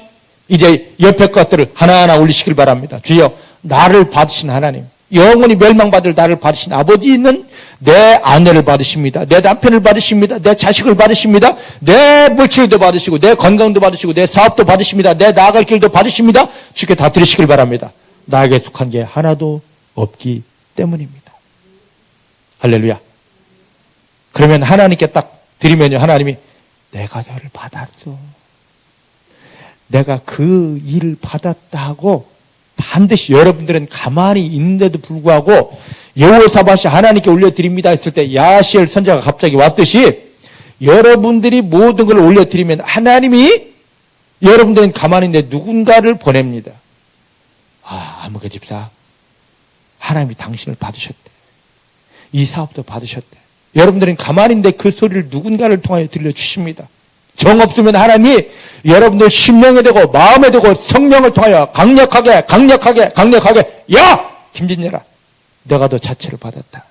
이제 옆에 것들을 하나하나 올리시길 바랍니다. 주여 나를 받으신 하나님 영원히 멸망받을 나를 받으신 아버지는 내 아내를 받으십니다. 내 남편을 받으십니다. 내 자식을 받으십니다. 내 물질도 받으시고 내 건강도 받으시고 내 사업도 받으십니다. 내 나아갈 길도 받으십니다. 주께 다 드리시길 바랍니다. 나에게 속한 게 하나도 없기 때문입니다. 할렐루야. 그러면 하나님께 딱 드리면요 하나님이 내가 너를 받았어. 내가 그 일을 받았다 하고 반드시 여러분들은 가만히 있는데도 불구하고 여호사밧이 하나님께 올려드립니다 했을 때 야시엘 선자가 갑자기 왔듯이 여러분들이 모든 걸 올려드리면 하나님이 여러분들은 가만히 있는데 누군가를 보냅니다. 아무개 집사, 하나님이 당신을 받으셨대. 이 사업도 받으셨대. 여러분들은 가만히 있는데 그 소리를 누군가를 통하여 들려주십니다. 정 없으면 하나님이 여러분들 심령에 대고 마음에 대고 성령을 통하여 강력하게 야! 김진열아, 내가 너 자체를 받았다.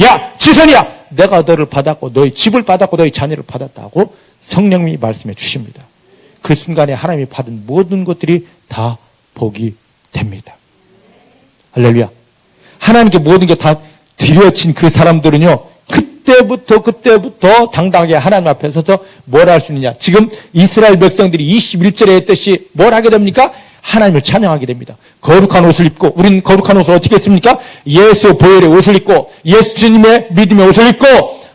야! 지선이야! 내가 너를 받았고 너희 집을 받았고 너희 자녀를 받았다고 성령님이 말씀해 주십니다. 그 순간에 하나님이 받은 모든 것들이 다 복이 됩니다. 할렐루야. 하나님께 모든 게 다 드려진 그 사람들은요, 그때부터 당당하게 하나님 앞에 서서 뭘 할 수 있느냐. 지금 이스라엘 백성들이 21절에 했듯이 뭘 하게 됩니까? 하나님을 찬양하게 됩니다. 거룩한 옷을 입고, 우리는 거룩한 옷을 어떻게 했습니까? 예수 보혈의 옷을 입고, 예수 주님의 믿음의 옷을 입고,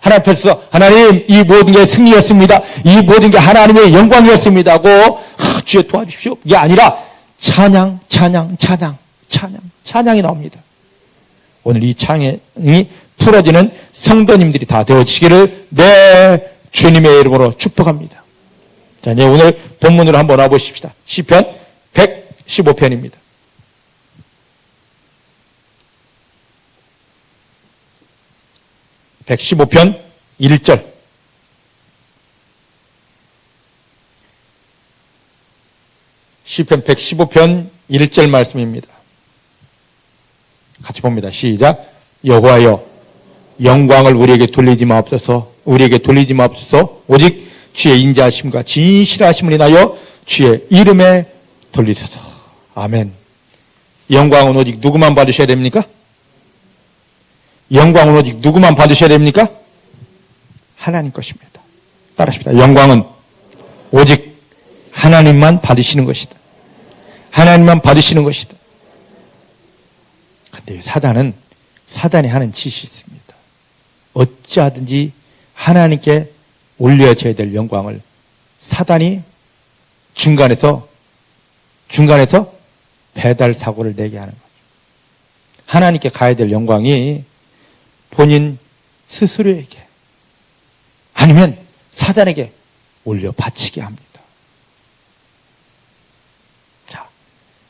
하나님 앞에서 하나님, 이 모든 게 승리였습니다. 이 모든 게 하나님의 영광이었습니다 하고, 주여 도와주십시오. 이게 아니라 찬양이 나옵니다. 오늘 이 찬양이 풀어지는 성도님들이 다 되어지기를 내 주님의 이름으로 축복합니다. 자, 이제 오늘 본문으로 한번 와보십시다. 시편 115편입니다. (115편) 1절. 시편 115편 1절 말씀입니다. 같이 봅니다. 시작. 여호와여, 영광을 우리에게 돌리지 마옵소서. 오직 주의 인자하심과 진실하심을 인하여 주의 이름에 돌리소서. 아멘. 영광은 오직 누구만 받으셔야 됩니까? 영광은 오직 누구만 받으셔야 됩니까? 하나님 것입니다. 따라하십니다. 영광은 오직 하나님만 받으시는 것이다. 하나님만 받으시는 것이다. 근데 사단이 하는 짓이 있습니다. 어찌하든지 하나님께 올려져야 될 영광을 사단이 중간에서 배달 사고를 내게 하는 거죠. 하나님께 가야 될 영광이 본인 스스로에게 아니면 사단에게 올려 바치게 합니다. 자,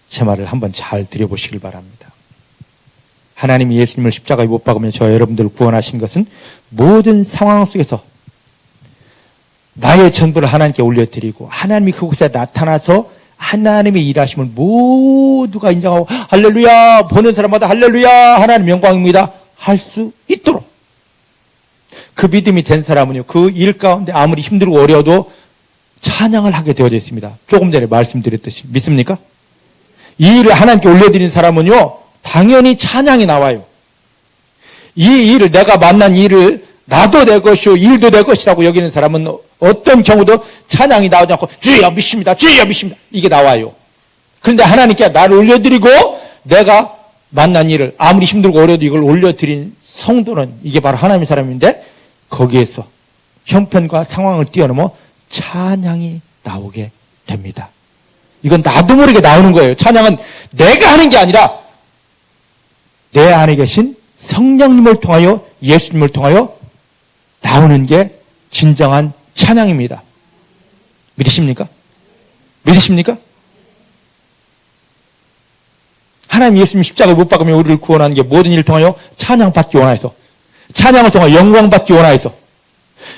제 말을 한번 잘 들여보시길 바랍니다. 하나님이 예수님을 십자가에 못 박으면 저와 여러분들을 구원하신 것은 모든 상황 속에서 나의 전부를 하나님께 올려드리고 하나님이 그곳에 나타나서 하나님의 일하심을 모두가 인정하고 할렐루야, 보는 사람마다 할렐루야, 하나님 영광입니다 할 수 있도록 그 믿음이 된 사람은요, 그 일 가운데 아무리 힘들고 어려워도 찬양을 하게 되어져 있습니다. 조금 전에 말씀드렸듯이. 믿습니까? 이 일을 하나님께 올려드리는 사람은요, 당연히 찬양이 나와요. 이 일을, 내가 만난 일을 나도 내 것이요 일도 내 것이라고 여기는 사람은 어떤 경우도 찬양이 나오지 않고 주여 믿습니다, 주여 믿습니다 이게 나와요. 그런데 하나님께 나를 올려드리고 내가 만난 일을 아무리 힘들고 어려도 이걸 올려드린 성도는 이게 바로 하나님의 사람인데 거기에서 형편과 상황을 뛰어넘어 찬양이 나오게 됩니다. 이건 나도 모르게 나오는 거예요. 찬양은 내가 하는 게 아니라 내 안에 계신 성령님을 통하여, 예수님을 통하여 나오는 게 진정한 찬양입니다. 믿으십니까? 믿으십니까? 하나님 예수님 십자가에 못 박으며 우리를 구원하는 게 모든 일을 통하여 찬양받기 원하여서, 찬양을 통하여 영광받기 원하여서,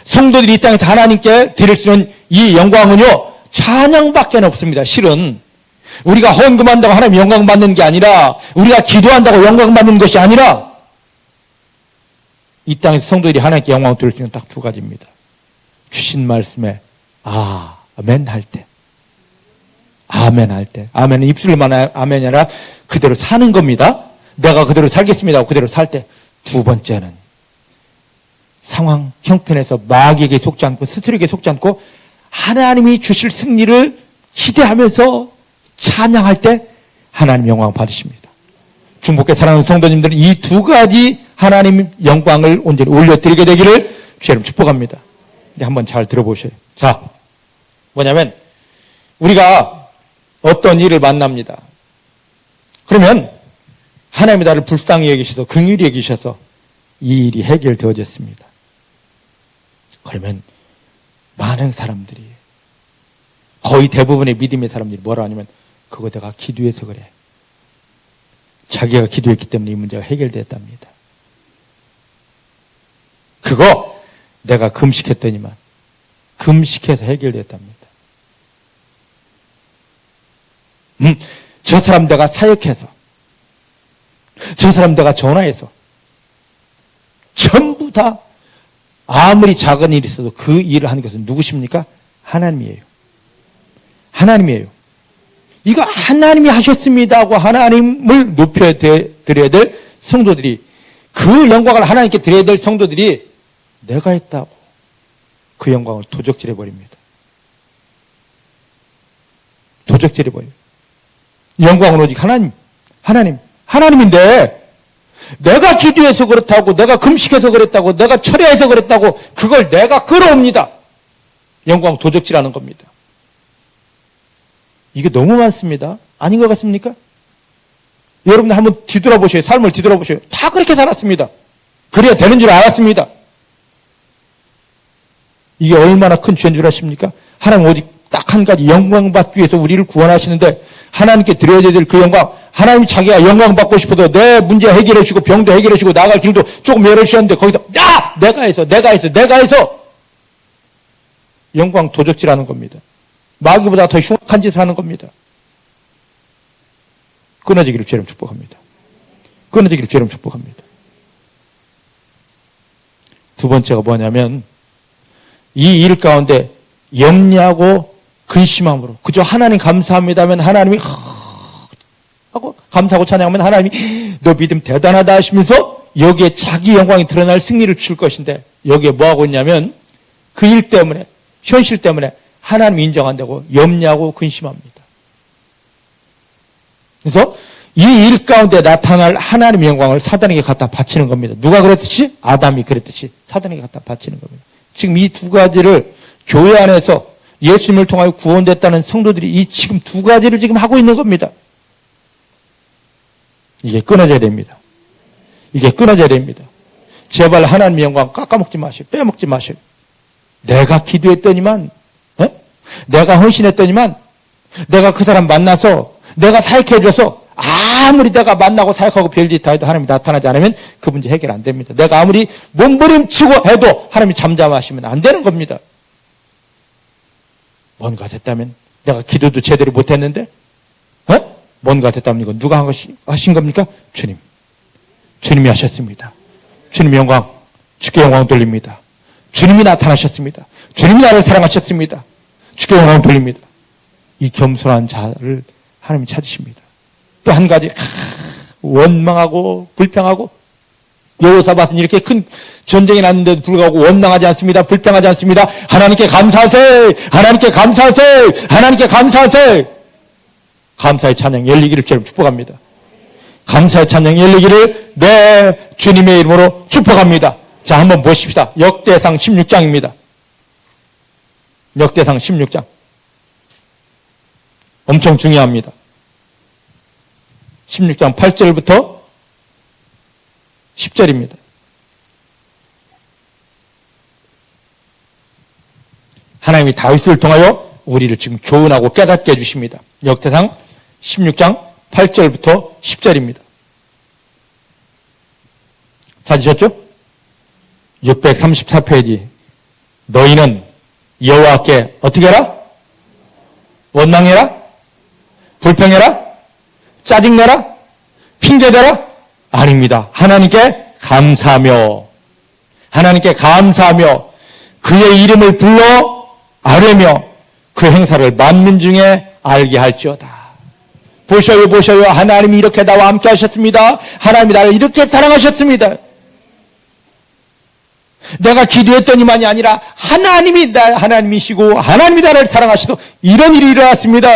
성도들이 이 땅에서 하나님께 드릴 수 있는 이 영광은요, 찬양밖에 없습니다. 실은 우리가 헌금한다고 하나님 영광 받는 게 아니라, 우리가 기도한다고 영광 받는 것이 아니라, 이 땅에서 성도들이 하나님께 영광을 드릴 수 있는 딱 두 가지입니다. 주신 말씀에 아멘 할 때, 아멘 할 때, 아멘은 입술만 아멘이 아니라 그대로 사는 겁니다. 내가 그대로 살겠습니다 하고 그대로 살 때. 두 번째는 상황 형편에서 마귀에게 속지 않고 스스로에게 속지 않고 하나님이 주실 승리를 기대하면서 찬양할 때 하나님 영광 받으십니다. 중복해 사랑하는 성도님들은 이 두 가지 하나님 영광을 온전히 올려드리게 되기를 주의 이름 축복합니다. 한번 잘 들어보셔요. 자, 뭐냐면 우리가 어떤 일을 만납니다. 그러면 하나님이 나를 불쌍히 여기셔서 긍휼히 여기셔서 이 일이 해결되어졌습니다. 그러면 많은 사람들이, 거의 대부분의 믿음의 사람들이 뭐라 하냐면, 그거 내가 기도해서 그래. 자기가 기도했기 때문에 이 문제가 해결됐답니다. 그거 내가 금식했더니만, 금식해서 해결됐답니다. 저 사람 내가 사역해서, 저 사람 내가 전화해서, 전부 다 아무리 작은 일이 있어도 그 일을 하는 것은 누구십니까? 하나님이에요. 하나님이에요. 이거 하나님이 하셨습니다 하고 하나님을 높여드려야 될 성도들이, 그 영광을 하나님께 드려야 될 성도들이 내가 했다고 그 영광을 도적질해버립니다. 도적질해버려요. 영광은 오직 하나님인데, 내가 기도해서 그렇다고, 내가 금식해서 그랬다고, 내가 철야해서 그랬다고, 그걸 내가 끌어옵니다. 영광 도적질하는 겁니다. 이게 너무 많습니다. 아닌 것 같습니까? 여러분들 한번 뒤돌아보셔요. 삶을 뒤돌아보셔요. 다 그렇게 살았습니다. 그래야 되는 줄 알았습니다. 이게 얼마나 큰 죄인 줄 아십니까? 하나님 오직 딱 한 가지 영광 받기 위해서 우리를 구원하시는데, 하나님께 드려야 될 그 영광, 하나님이 자기가 영광 받고 싶어도 내 문제 해결해 주시고 병도 해결해 주시고 나갈 길도 조금 열어주셨는데, 거기서 내가 해서 영광 도적질하는 겁니다. 마귀보다 더 흉악한 짓을 하는 겁니다. 끊어지기를 주님 축복합니다. 끊어지기를 주님 축복합니다. 두 번째가 뭐냐면, 이 일 가운데 염려하고 근심함으로, 그저 하나님 감사합니다면 하나님이 하고 감사하고 찬양하면 하나님이 너 믿음 대단하다 하시면서 여기에 자기 영광이 드러날 승리를 줄 것인데, 여기에 뭐하고 있냐면 그 일 때문에, 현실 때문에 하나님 인정한다고 염려하고 근심합니다. 그래서 이 일 가운데 나타날 하나님의 영광을 사단에게 갖다 바치는 겁니다. 누가 그랬듯이? 아담이 그랬듯이 사단에게 갖다 바치는 겁니다. 지금 이 두 가지를 교회 안에서 예수님을 통하여 구원됐다는 성도들이 이 지금 두 가지를 지금 하고 있는 겁니다. 이게 끊어져야 됩니다. 이게 끊어져야 됩니다. 제발 하나님의 영광 깎아먹지 마시오. 빼먹지 마시오. 내가 기도했더니만, 내가 헌신했더니만, 내가 그 사람 만나서, 내가 사역해줘서, 아무리 내가 만나고 사역하고 별짓 다 해도 하나님이 나타나지 않으면 그 문제 해결 안 됩니다. 내가 아무리 몸부림치고 해도 하나님이 잠잠하시면 안 되는 겁니다. 뭔가 됐다면, 내가 기도도 제대로 못했는데, 뭔가 됐다면 이건 누가 하신 겁니까? 주님. 주님이 하셨습니다. 주님의 영광, 주께 영광 돌립니다. 주님이 나타나셨습니다. 주님이 나를 사랑하셨습니다. 주께 영광 돌립니다. 이 겸손한 자를 하나님이 찾으십니다. 또 한 가지, 원망하고 불평하고, 여호사밧은 이렇게 큰 전쟁이 났는데도 불구하고 원망하지 않습니다. 불평하지 않습니다. 하나님께 감사하세! 하나님께 감사하세! 하나님께 감사하세! 감사의 찬양 열리기를 주님 축복합니다. 감사의 찬양 열리기를 내 주님의 이름으로 축복합니다. 자, 한번 보십시다. 역대상 16장입니다. 역대상 16장. 엄청 중요합니다. 16장 8절부터 10절입니다. 하나님이 다윗을 통하여 우리를 지금 교훈하고 깨닫게 해주십니다. 역대상 16장 8절부터 10절입니다. 찾으셨죠? 634페이지. 너희는 여호와께 어떻게 해라? 원망해라? 불평해라? 짜증내라? 핑계대라? 아닙니다. 하나님께 감사하며 그의 이름을 불러 아뢰며 그 행사를 만민 중에 알게 할지어다. 보셔요. 하나님이 이렇게 나와 함께 하셨습니다. 하나님이 나를 이렇게 사랑하셨습니다. 내가 기도했더니만이 아니라 하나님이시고 하나님이 나를 사랑하셔서 이런 일이 일어났습니다.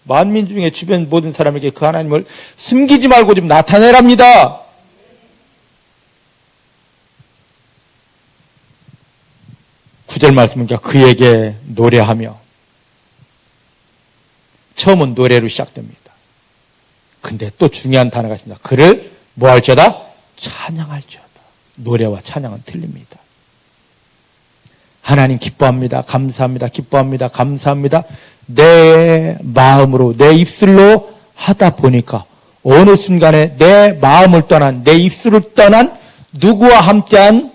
만민 중에 주변 모든 사람에게 그 하나님을 숨기지 말고 좀 나타내랍니다. 구절 말씀은 그에게 노래하며, 처음은 노래로 시작됩니다. 근데 또 중요한 단어가 있습니다. 그를 뭐 할지어다? 찬양할지어다. 노래와 찬양은 틀립니다. 하나님 기뻐합니다. 감사합니다. 기뻐합니다. 감사합니다. 내 마음으로, 내 입술로 하다 보니까 어느 순간에 내 마음을 떠난, 내 입술을 떠난 누구와 함께한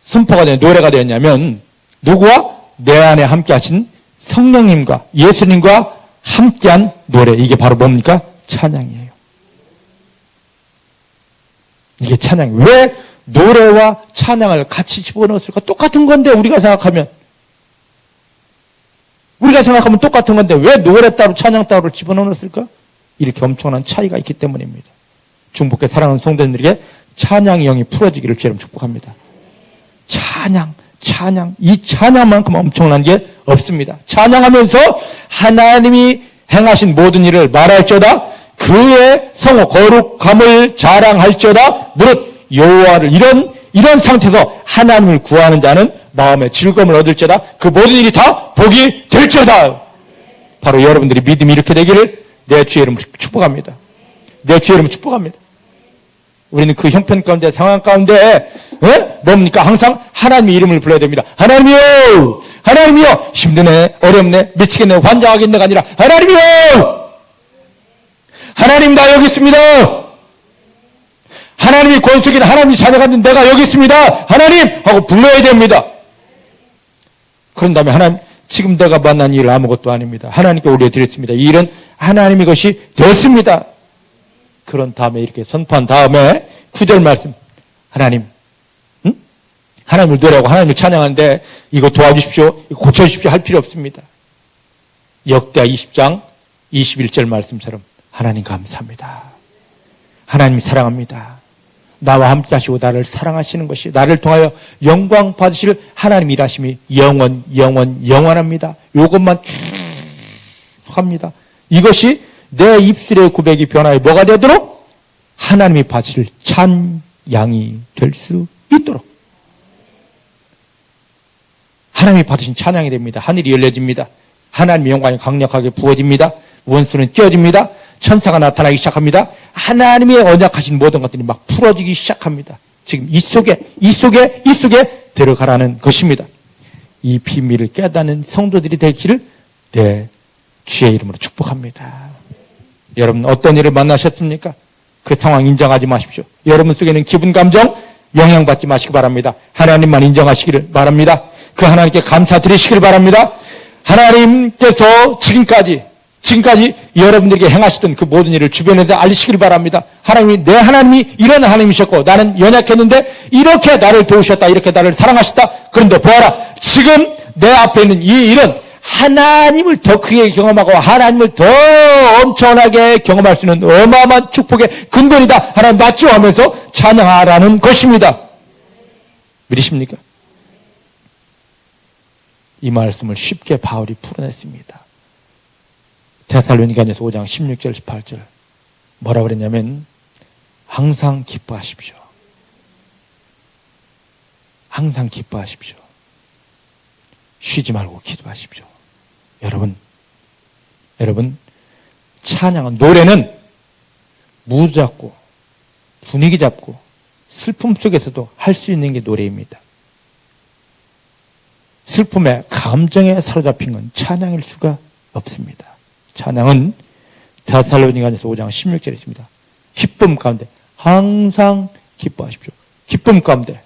선포가 된 노래가 되었냐면 누구와? 내 안에 함께 하신 성령님과 예수님과 함께한 노래. 이게 바로 뭡니까? 찬양이에요. 이게 찬양. 왜 노래와 찬양을 같이 집어넣었을까? 똑같은 건데 우리가 생각하면 똑같은 건데 왜 노래 따로 찬양 따로를 집어넣었을까? 이렇게 엄청난 차이가 있기 때문입니다. 중복의 사랑하는 성도님들에게 찬양의 영이 풀어지기를 주님 축복합니다. 찬양. 이 찬양만큼 엄청난 게 없습니다. 찬양하면서 하나님이 행하신 모든 일을 말할지어다. 그의 성호 거룩함을 자랑할지어다. 무릇 여호와를 이런 상태에서 하나님을 구하는 자는 마음의 즐거움을 얻을지어다. 그 모든 일이 다 복이 될지어다. 바로 여러분들이 믿음이 이렇게 되기를 내 주의 이름으로 축복합니다. 내 주의 이름으로 축복합니다. 우리는 그 형편 가운데, 상황 가운데 뭡니까? 항상 하나님의 이름을 불러야 됩니다. 하나님이요! 하나님이요! 힘드네, 어렵네, 미치겠네, 환장하겠네가 아니라 하나님이요! 하나님 나 여기 있습니다. 하나님이 권속인 하나님이 찾아가는 내가 여기 있습니다. 하나님! 하고 불러야 됩니다. 그런 다음에 하나님, 지금 내가 만난 일 아무것도 아닙니다. 하나님께 올려드렸습니다. 이 일은 하나님의 것이 되었습니다. 그런 다음에 이렇게 선포한 다음에 9절 말씀. 하나님, 하나님을 노래하고 하나님을 찬양하는데 이거 도와주십시오, 이거 고쳐주십시오 할 필요 없습니다. 역대하 20장 21절 말씀처럼 하나님 감사합니다. 하나님 사랑합니다. 나와 함께 하시고 나를 사랑하시는 것이 나를 통하여 영광 받으실 하나님 일하심이 영원합니다. 이것만 계속 합니다. 이것이 내 입술의 고백이 변화해 뭐가 되도록? 하나님이 받으실 찬양이 될 수 있도록. 하나님이 받으신 찬양이 됩니다. 하늘이 열려집니다. 하나님의 영광이 강력하게 부어집니다. 원수는 깨어집니다. 천사가 나타나기 시작합니다. 하나님의 언약하신 모든 것들이 막 풀어지기 시작합니다. 지금 이 속에 들어가라는 것입니다. 이 비밀을 깨닫는 성도들이 되기를 내 주의 이름으로 축복합니다. 여러분 어떤 일을 만나셨습니까? 그 상황 인정하지 마십시오. 여러분 속에는 기분 감정 영향받지 마시기 바랍니다. 하나님만 인정하시기를 바랍니다. 그 하나님께 감사드리시기를 바랍니다. 하나님께서 지금까지 여러분들에게 행하시던 그 모든 일을 주변에서 알리시기를 바랍니다. 내 하나님이 이런 하나님이셨고 나는 연약했는데 이렇게 나를 도우셨다, 이렇게 나를 사랑하셨다. 그런데 보아라, 지금 내 앞에 있는 이 일은 하나님을 더 크게 경험하고 하나님을 더 엄청나게 경험할 수 있는 어마어마한 축복의 근본이다. 하나님 맞죠? 하면서 찬양하라는 것입니다. 믿으십니까? 이 말씀을 쉽게 바울이 풀어냈습니다. 데살로니가전서 5장 16절 18절 뭐라 그랬냐면 항상 기뻐하십시오. 항상 기뻐하십시오. 쉬지 말고 기도하십시오. 여러분 찬양은, 노래는 무드 잡고 분위기 잡고 슬픔 속에서도 할 수 있는 게 노래입니다. 슬픔에 감정에 사로잡힌 건 찬양일 수가 없습니다. 찬양은 데살로니가전서 5장 16절에 있습니다. 기쁨 가운데 항상 기뻐하십시오. 기쁨 가운데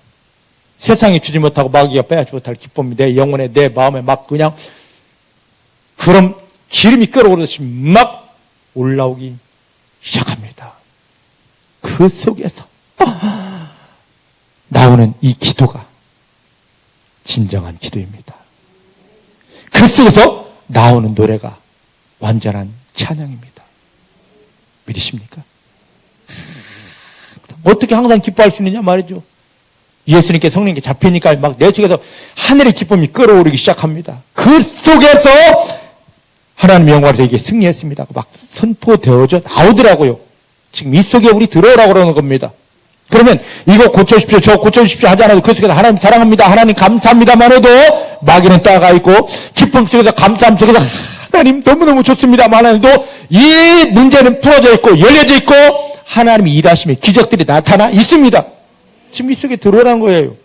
세상이 주지 못하고 마귀가 빼앗지 못할 기쁨이 내 영혼에, 내 마음에 막 그냥 그럼 기름이 끓어오르듯이 막 올라오기 시작합니다. 그 속에서 나오는 이 기도가 진정한 기도입니다. 그 속에서 나오는 노래가 완전한 찬양입니다. 믿으십니까? 어떻게 항상 기뻐할 수 있느냐 말이죠. 예수님께 성령님께 잡히니까 막 내 속에서 하늘의 기쁨이 끓어오르기 시작합니다. 그 속에서 하나님의 영광을 저에게 승리했습니다. 막 선포되어져 나오더라고요. 지금 이 속에 우리 들어오라고 그러는 겁니다. 그러면 이거 고쳐주십시오, 저 고쳐주십시오 하지 않아도 그 속에서 하나님 사랑합니다, 하나님 감사합니다만 해도 마귀는 따가 있고 기쁨 속에서 감사함 속에서 하나님 너무너무 좋습니다만 해도 이 문제는 풀어져 있고 열려져 있고 하나님이 일하시면 기적들이 나타나 있습니다. 지금 이 속에 들어오라는 거예요.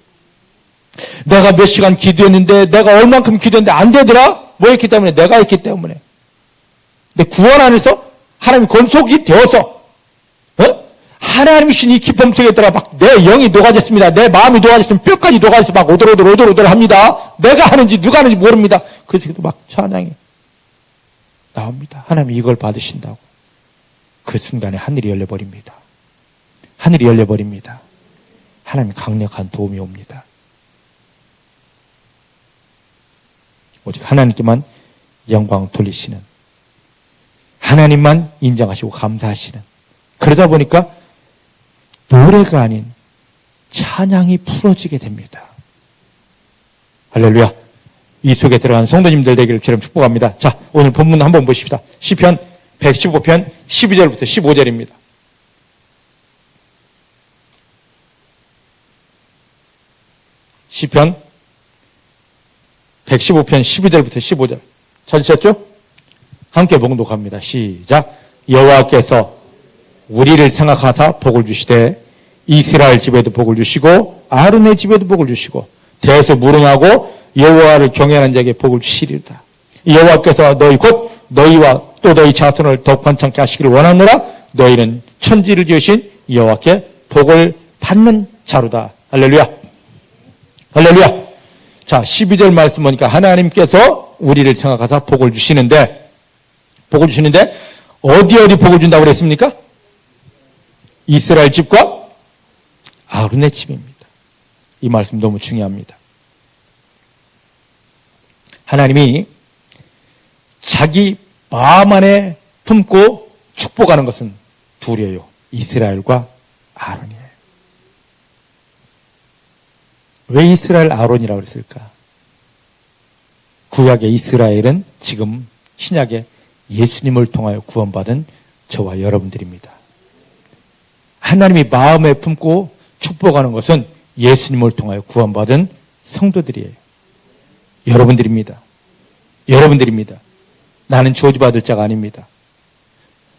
내가 몇 시간 기도했는데, 내가 얼만큼 기도했는데 안 되더라? 뭐 했기 때문에? 내가 했기 때문에. 근데 구원 안에서 하나님이 건속이 되어서, 하나님이 주신 이 기쁨 속에 들어가 막 내 영이 녹아졌습니다. 내 마음이 녹아졌으면 뼈까지 녹아져서 막 오돌오돌 합니다. 내가 하는지 누가 하는지 모릅니다. 그래서도 막 찬양이 나옵니다. 하나님이 이걸 받으신다고. 그 순간에 하늘이 열려버립니다. 하늘이 열려버립니다. 하나님이 강력한 도움이 옵니다. 오직 하나님께만 영광 돌리시는, 하나님만 인정하시고 감사하시는, 그러다 보니까 노래가 아닌 찬양이 풀어지게 됩니다. 할렐루야. 이 속에 들어간 성도님들 되기를 주님 축복합니다. 자, 오늘 본문 한번 보십시다. 시편 115편 12절부터 15절입니다. 시편 115편 12절부터 15절. 찾으셨죠? 함께 봉독합니다. 시작. 여호와께서 우리를 생각하사 복을 주시되 이스라엘 집에도 복을 주시고 아론의 집에도 복을 주시고 대에서 무능하고 여호와를 경외하는 자에게 복을 주시리로다. 여호와께서 너희 곧 너희와 또 너희 자손을 더욱 번창케 하시기를 원하노라. 너희는 천지를 지으신 여호와께 복을 받는 자로다. 할렐루야. 할렐루야. 자, 12절 말씀 보니까 하나님께서 우리를 생각하사 복을 주시는데 어디 복을 준다고 그랬습니까? 이스라엘 집과 아론의 집입니다. 이 말씀 너무 중요합니다. 하나님이 자기 마음 안에 품고 축복하는 것은 둘이에요. 이스라엘과 아론이에요. 왜 이스라엘 아론이라고 그랬을까? 구약의 이스라엘은 지금 신약의 예수님을 통하여 구원받은 저와 여러분들입니다. 하나님이 마음에 품고 축복하는 것은 예수님을 통하여 구원받은 성도들이에요. 여러분들입니다. 여러분들입니다. 나는 저주받을 자가 아닙니다.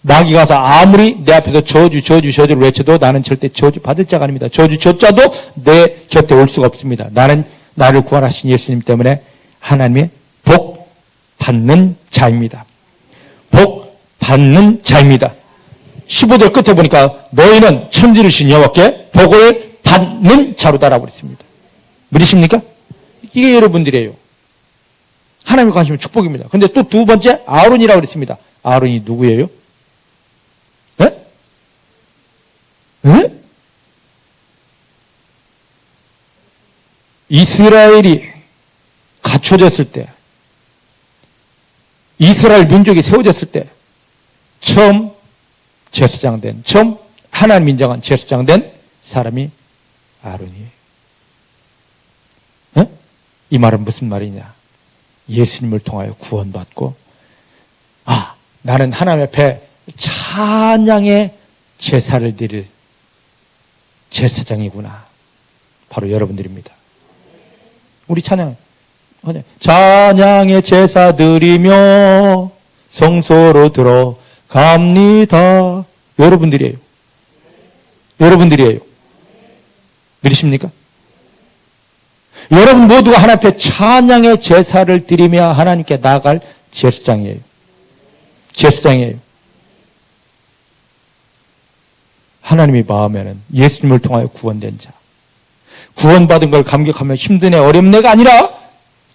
마귀가 가서 아무리 내 앞에서 저주를 외쳐도 나는 절대 저주받을 자가 아닙니다. 저주조차도 내 곁에 올 수가 없습니다. 나는 나를 구원하신 예수님 때문에 하나님의 복 받는 자입니다. 복 받는 자입니다. 15절 끝에 보니까 너희는 천지를 신 여호와께 복을 받는 자로다라고 그랬습니다. 믿으십니까? 이게 여러분들이에요. 하나님의 관심은 축복입니다. 근데 또 두 번째 아론이라고 그랬습니다. 아론이 누구예요? 네? 네? 이스라엘이 갖춰졌을 때, 이스라엘 민족이 세워졌을 때 처음 하나님 인정한 제사장된 사람이 아론이에요. 네? 이 말은 무슨 말이냐? 예수님을 통하여 구원받고 나는 하나님 앞에 찬양의 제사를 드릴 제사장이구나. 바로 여러분들입니다. 우리 찬양의 제사 드리며 성소로 들어갑니다. 여러분들이에요. 여러분들이에요. 믿으십니까? 여러분 모두가 하나님 앞에 찬양의 제사를 드리며 하나님께 나아갈 제사장이에요. 제사장이에요. 하나님의 마음에는 예수님을 통하여 구원된 자, 구원받은 걸 감격하며 힘드네 어렵네가 아니라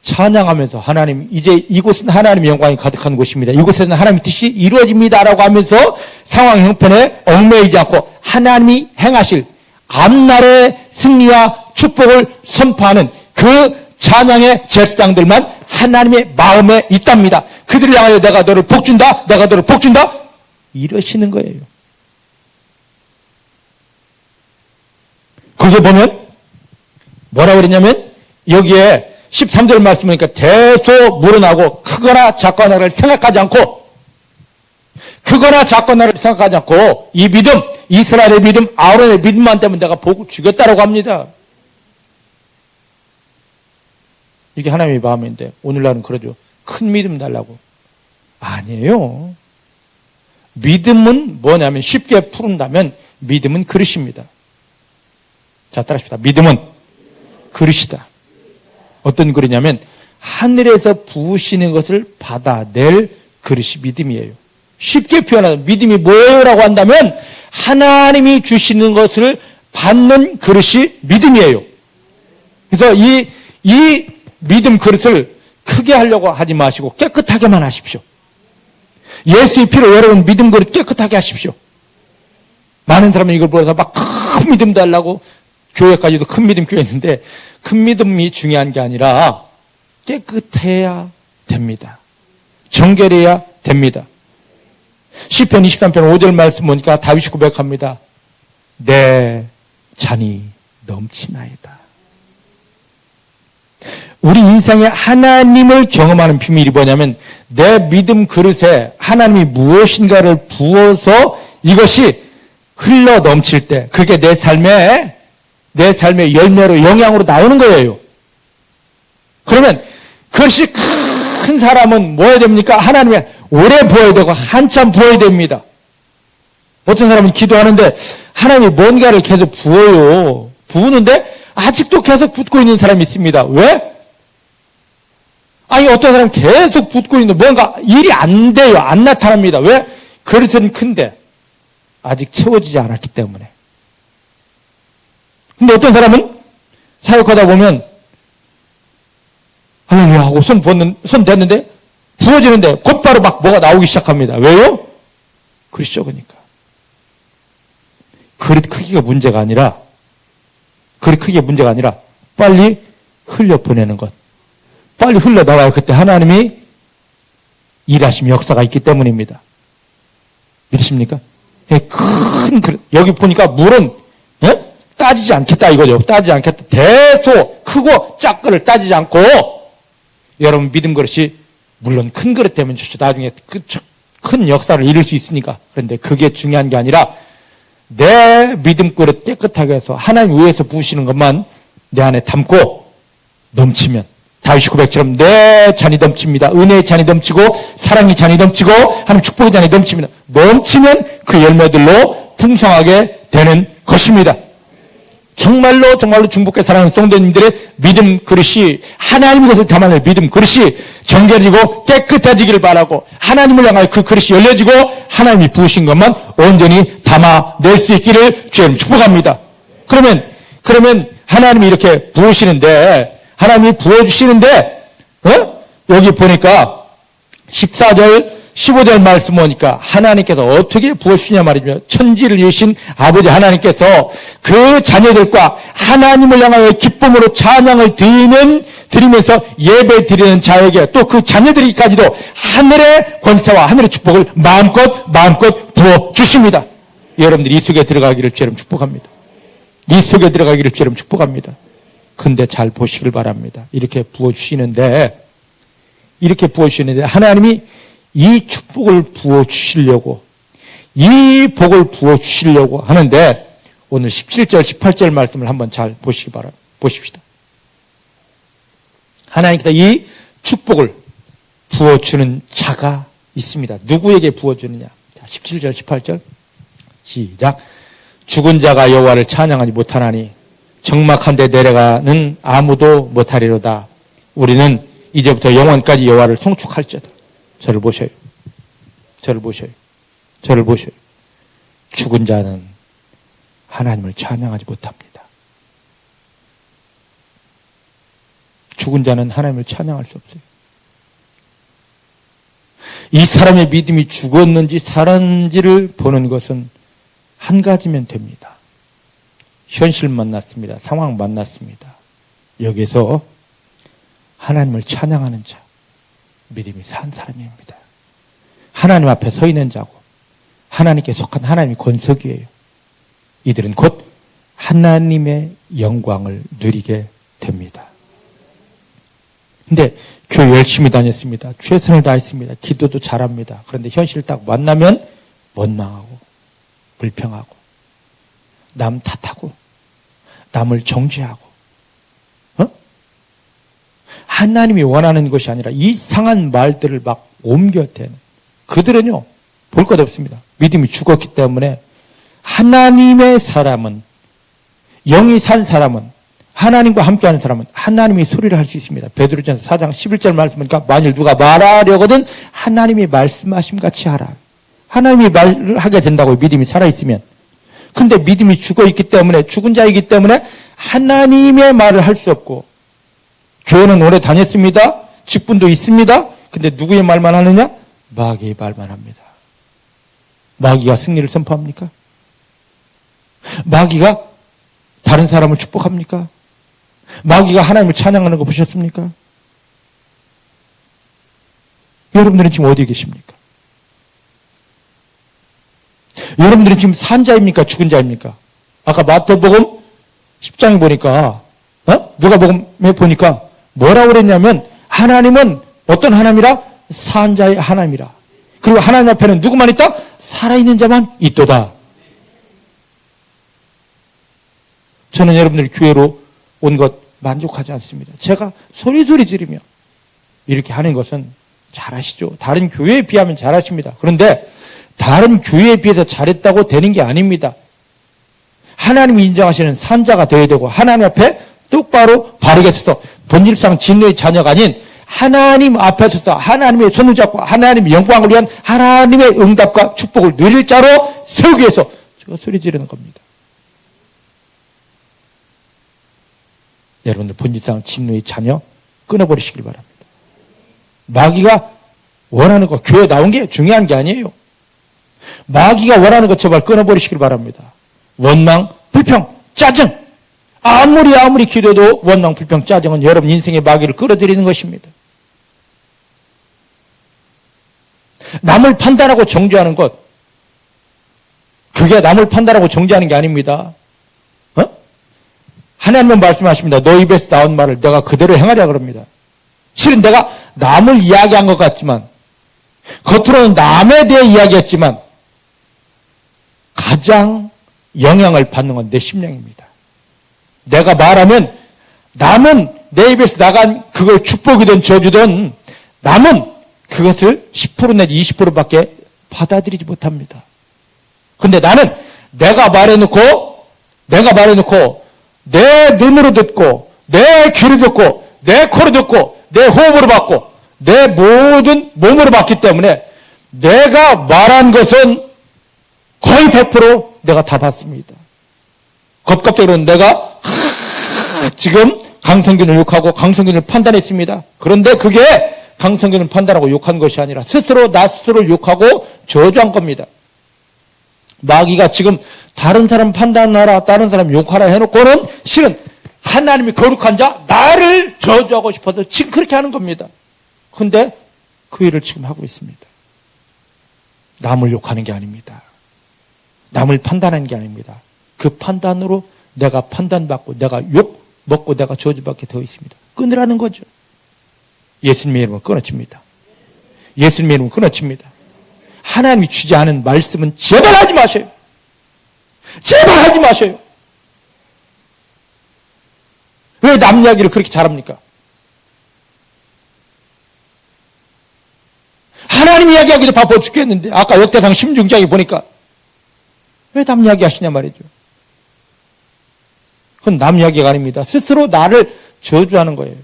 찬양하면서 하나님, 이제 이곳은 하나님의 영광이 가득한 곳입니다. 이곳에는 하나님의 뜻이 이루어집니다라고 하면서 상황 형편에 얽매이지 않고 하나님이 행하실 앞날의 승리와 축복을 선포하는 그 찬양의 제사장들만 하나님의 마음에 있답니다. 그들을 향하여 내가 너를 복준다, 내가 너를 복준다, 이러시는 거예요. 거기에 보면 뭐라고 그랬냐면 여기에 13절 말씀이니까 대소무른하고 크거나 작거나를 생각하지 않고, 크거나 작거나를 생각하지 않고 이 믿음, 이스라엘의 믿음, 아론의 믿음만 때문에 내가 복을 주겠다라고 합니다. 이게 하나님의 마음인데 오늘날은 그러죠. 큰 믿음 달라고. 아니에요. 믿음은 뭐냐면 쉽게 푸른다면 믿음은 그릇입니다. 자, 따라합시다. 믿음은 그릇이다. 어떤 그릇이냐면 하늘에서 부으시는 것을 받아낼 그릇이 믿음이에요. 쉽게 표현하면 믿음이 뭐예요? 라고 한다면 하나님이 주시는 것을 받는 그릇이 믿음이에요. 그래서 이 믿음 그릇을 크게 하려고 하지 마시고 깨끗하게만 하십시오. 예수의 피로 여러분 믿음 그릇 깨끗하게 하십시오. 많은 사람은 이걸 보면서 막 큰 믿음 달라고 교회까지도 큰 믿음 교회 있는데 큰 믿음이 중요한 게 아니라 깨끗해야 됩니다. 정결해야 됩니다. 시편 23편 5절 말씀 보니까 다윗이 고백합니다. 내 잔이 넘치나이다. 우리 인생에 하나님을 경험하는 비밀이 뭐냐면 내 믿음 그릇에 하나님이 무엇인가를 부어서 이것이 흘러 넘칠 때 그게 내 삶의 열매로 영향으로 나오는 거예요. 그러면 그것이 큰 사람은 뭐 해야 됩니까? 하나님의 오래 부어야 되고 한참 부어야 됩니다. 어떤 사람은 기도하는데 하나님이 뭔가를 계속 부어요. 부으는데 아직도 계속 붓고 있는 사람이 있습니다. 왜? 아니 어떤 사람은 계속 붓고 있는데 뭔가 일이 안 돼요. 안 나타납니다. 왜? 그릇은 큰데 아직 채워지지 않았기 때문에. 근데 어떤 사람은 사역하다 보면 할렐루야 하고 손 댔는데 부어지는데 곧바로 막 뭐가 나오기 시작합니다. 왜요? 그릇이 적으니까. 그릇 크기가 문제가 아니라 빨리 흘려보내는 것. 빨리 흘러나와야 그때 하나님이 일하시는 역사가 있기 때문입니다. 믿으십니까? 큰 그릇. 여기 보니까 물은 따지지 않겠다 이거죠. 따지지 않겠다. 대소 크고 작고를 따지지 않고 여러분 믿음 그릇이 물론 큰 그릇 되면 좋죠. 나중에 큰 역사를 이룰 수 있으니까. 그런데 그게 중요한 게 아니라 내 믿음 그릇 깨끗하게 해서 하나님 위에서 부으시는 것만 내 안에 담고 넘치면 다윗이 고백처럼 내 잔이 넘칩니다. 은혜의 잔이 넘치고 사랑의 잔이 넘치고 하나님 축복의 잔이 넘칩니다. 넘치면 그 열매들로 풍성하게 되는 것입니다. 정말로 중복해 사랑하는 성도님들의 믿음 그릇이 하나님 것을 담아낼 믿음 그릇이 정결해지고 깨끗해지기를 바라고 하나님을 향하여 그 그릇이 열려지고 하나님이 부으신 것만 온전히 담아낼 수 있기를 주님 축복합니다. 그러면 하나님이 이렇게 부으시는데 하나님이 부어주시는데 여기 보니까 14절 15절 말씀 보니까 하나님께서 어떻게 부어주시냐 말이죠. 천지를 이으신 아버지 하나님께서 그 자녀들과 하나님을 향하여 기쁨으로 찬양을 드리면서 예배 드리는 자에게 또 그 자녀들이까지도 하늘의 권세와 하늘의 축복을 마음껏 부어주십니다. 여러분들이 이 속에 들어가기를 주님 축복합니다. 이 속에 들어가기를 주님 축복합니다. 근데 잘 보시길 바랍니다. 이렇게 부어주시는데 하나님이 이 축복을 부어주시려고 이 복을 부어주시려고 하는데 오늘 17절 18절 말씀을 한번 잘 보십시다. 하나님께서 이 축복을 부어주는 자가 있습니다. 누구에게 부어주느냐? 17절 18절 시작. 죽은 자가 여호와를 찬양하지 못하나니 적막한 데 내려가는 아무도 못하리로다. 우리는 이제부터 영원까지 여호와를 송축할지어다. 저를 보셔요. 죽은 자는 하나님을 찬양하지 못합니다. 죽은 자는 하나님을 찬양할 수 없어요. 이 사람의 믿음이 죽었는지 살았는지를 보는 것은 한 가지면 됩니다. 현실 만났습니다. 상황 만났습니다. 여기서 하나님을 찬양하는 자, 믿음이 산 사람입니다. 하나님 앞에 서 있는 자고 하나님께 속한 하나님의 권석이에요. 이들은 곧 하나님의 영광을 누리게 됩니다. 근데 교회 열심히 다녔습니다. 최선을 다했습니다. 기도도 잘합니다. 그런데 현실을 딱 만나면 원망하고 불평하고 남 탓하고 남을 정죄하고 하나님이 원하는 것이 아니라 이상한 말들을 막 옮겨대는 그들은요 볼 것 없습니다. 믿음이 죽었기 때문에 하나님의 사람은 영이 산 사람은 하나님과 함께하는 사람은 하나님이 소리를 할 수 있습니다. 베드로전서 4장 11절 말씀 보니까 만일 누가 말하려거든 하나님이 말씀하심 같이 하라. 하나님이 말을 하게 된다고 믿음이 살아있으면. 근데 믿음이 죽어있기 때문에, 죽은 자이기 때문에 하나님의 말을 할 수 없고, 교회는 오래 다녔습니다. 직분도 있습니다. 근데 누구의 말만 하느냐? 마귀의 말만 합니다. 마귀가 승리를 선포합니까? 마귀가 다른 사람을 축복합니까? 마귀가 하나님을 찬양하는 거 보셨습니까? 여러분들은 지금 어디에 계십니까? 여러분들은 지금 산 자입니까? 죽은 자입니까? 아까 마태복음 10장에 보니까 누가복음에 보니까 뭐라고 그랬냐면 하나님은 어떤 하나님이라? 산 자의 하나님이라. 그리고 하나님 앞에는 누구만 있다? 살아있는 자만 있도다. 저는 여러분들 교회로 온 것 만족하지 않습니다. 제가 소리소리 지르며 이렇게 하는 것은 잘하시죠. 다른 교회에 비하면 잘하십니다. 그런데 다른 교회에 비해서 잘했다고 되는 게 아닙니다. 하나님이 인정하시는 산자가 되어야 되고 하나님 앞에 똑바로 바르게 서서 본질상 진노의 자녀가 아닌 하나님 앞에 서서 하나님의 손을 잡고 하나님의 영광을 위한 하나님의 응답과 축복을 누릴 자로 세우기 위해서 제가 소리 지르는 겁니다. 여러분들 본질상 진노의 자녀 끊어버리시길 바랍니다. 마귀가 원하는 거 교회에 나온 게 중요한 게 아니에요. 마귀가 원하는 것 제발 끊어버리시길 바랍니다. 원망, 불평, 짜증. 아무리 기도해도 원망, 불평, 짜증은 여러분 인생의 마귀를 끌어들이는 것입니다. 남을 판단하고 정죄하는 것, 그게 남을 판단하고 정죄하는 게 아닙니다. 하나님은 말씀하십니다. 너 입에서 나온 말을 내가 그대로 행하려 그럽니다. 실은 내가 남을 이야기한 것 같지만 겉으로는 남에 대해 이야기했지만 가장 영향을 받는 건 내 심령입니다. 내가 말하면 남은 내 입에서 나간 그걸 축복이든 저주든 남은 그것을 10% 내지 20%밖에 받아들이지 못합니다. 근데 나는 내가 말해놓고 내 눈으로 듣고 내 귀로 듣고 내 코로 듣고 내 호흡으로 받고 내 모든 몸으로 받기 때문에 내가 말한 것은 거의 100% 내가 다 받습니다. 겉껍데기로는 내가 지금 강성균을 욕하고 강성균을 판단했습니다. 그런데 그게 강성균을 판단하고 욕한 것이 아니라 스스로 나 스스로를 욕하고 저주한 겁니다. 마귀가 지금 다른 사람 판단하라, 다른 사람 욕하라 해놓고는 실은 하나님이 거룩한 자, 나를 저주하고 싶어서 지금 그렇게 하는 겁니다. 근데 그 일을 지금 하고 있습니다. 남을 욕하는 게 아닙니다. 남을 판단하는 게 아닙니다. 그 판단으로 내가 판단받고 내가 욕 먹고 내가 저주받게 되어 있습니다. 끊으라는 거죠. 예수님의 이름은 끊어집니다. 예수님의 이름은 끊어집니다. 하나님이 주지 않은 말씀은 제발 하지 마세요. 제발 하지 마세요. 왜 남 이야기를 그렇게 잘합니까? 하나님 이야기하기도 바빠 죽겠는데 아까 역대상 16장에 보니까 왜 남 이야기 하시냐 말이죠. 그건 남 이야기가 아닙니다. 스스로 나를 저주하는 거예요.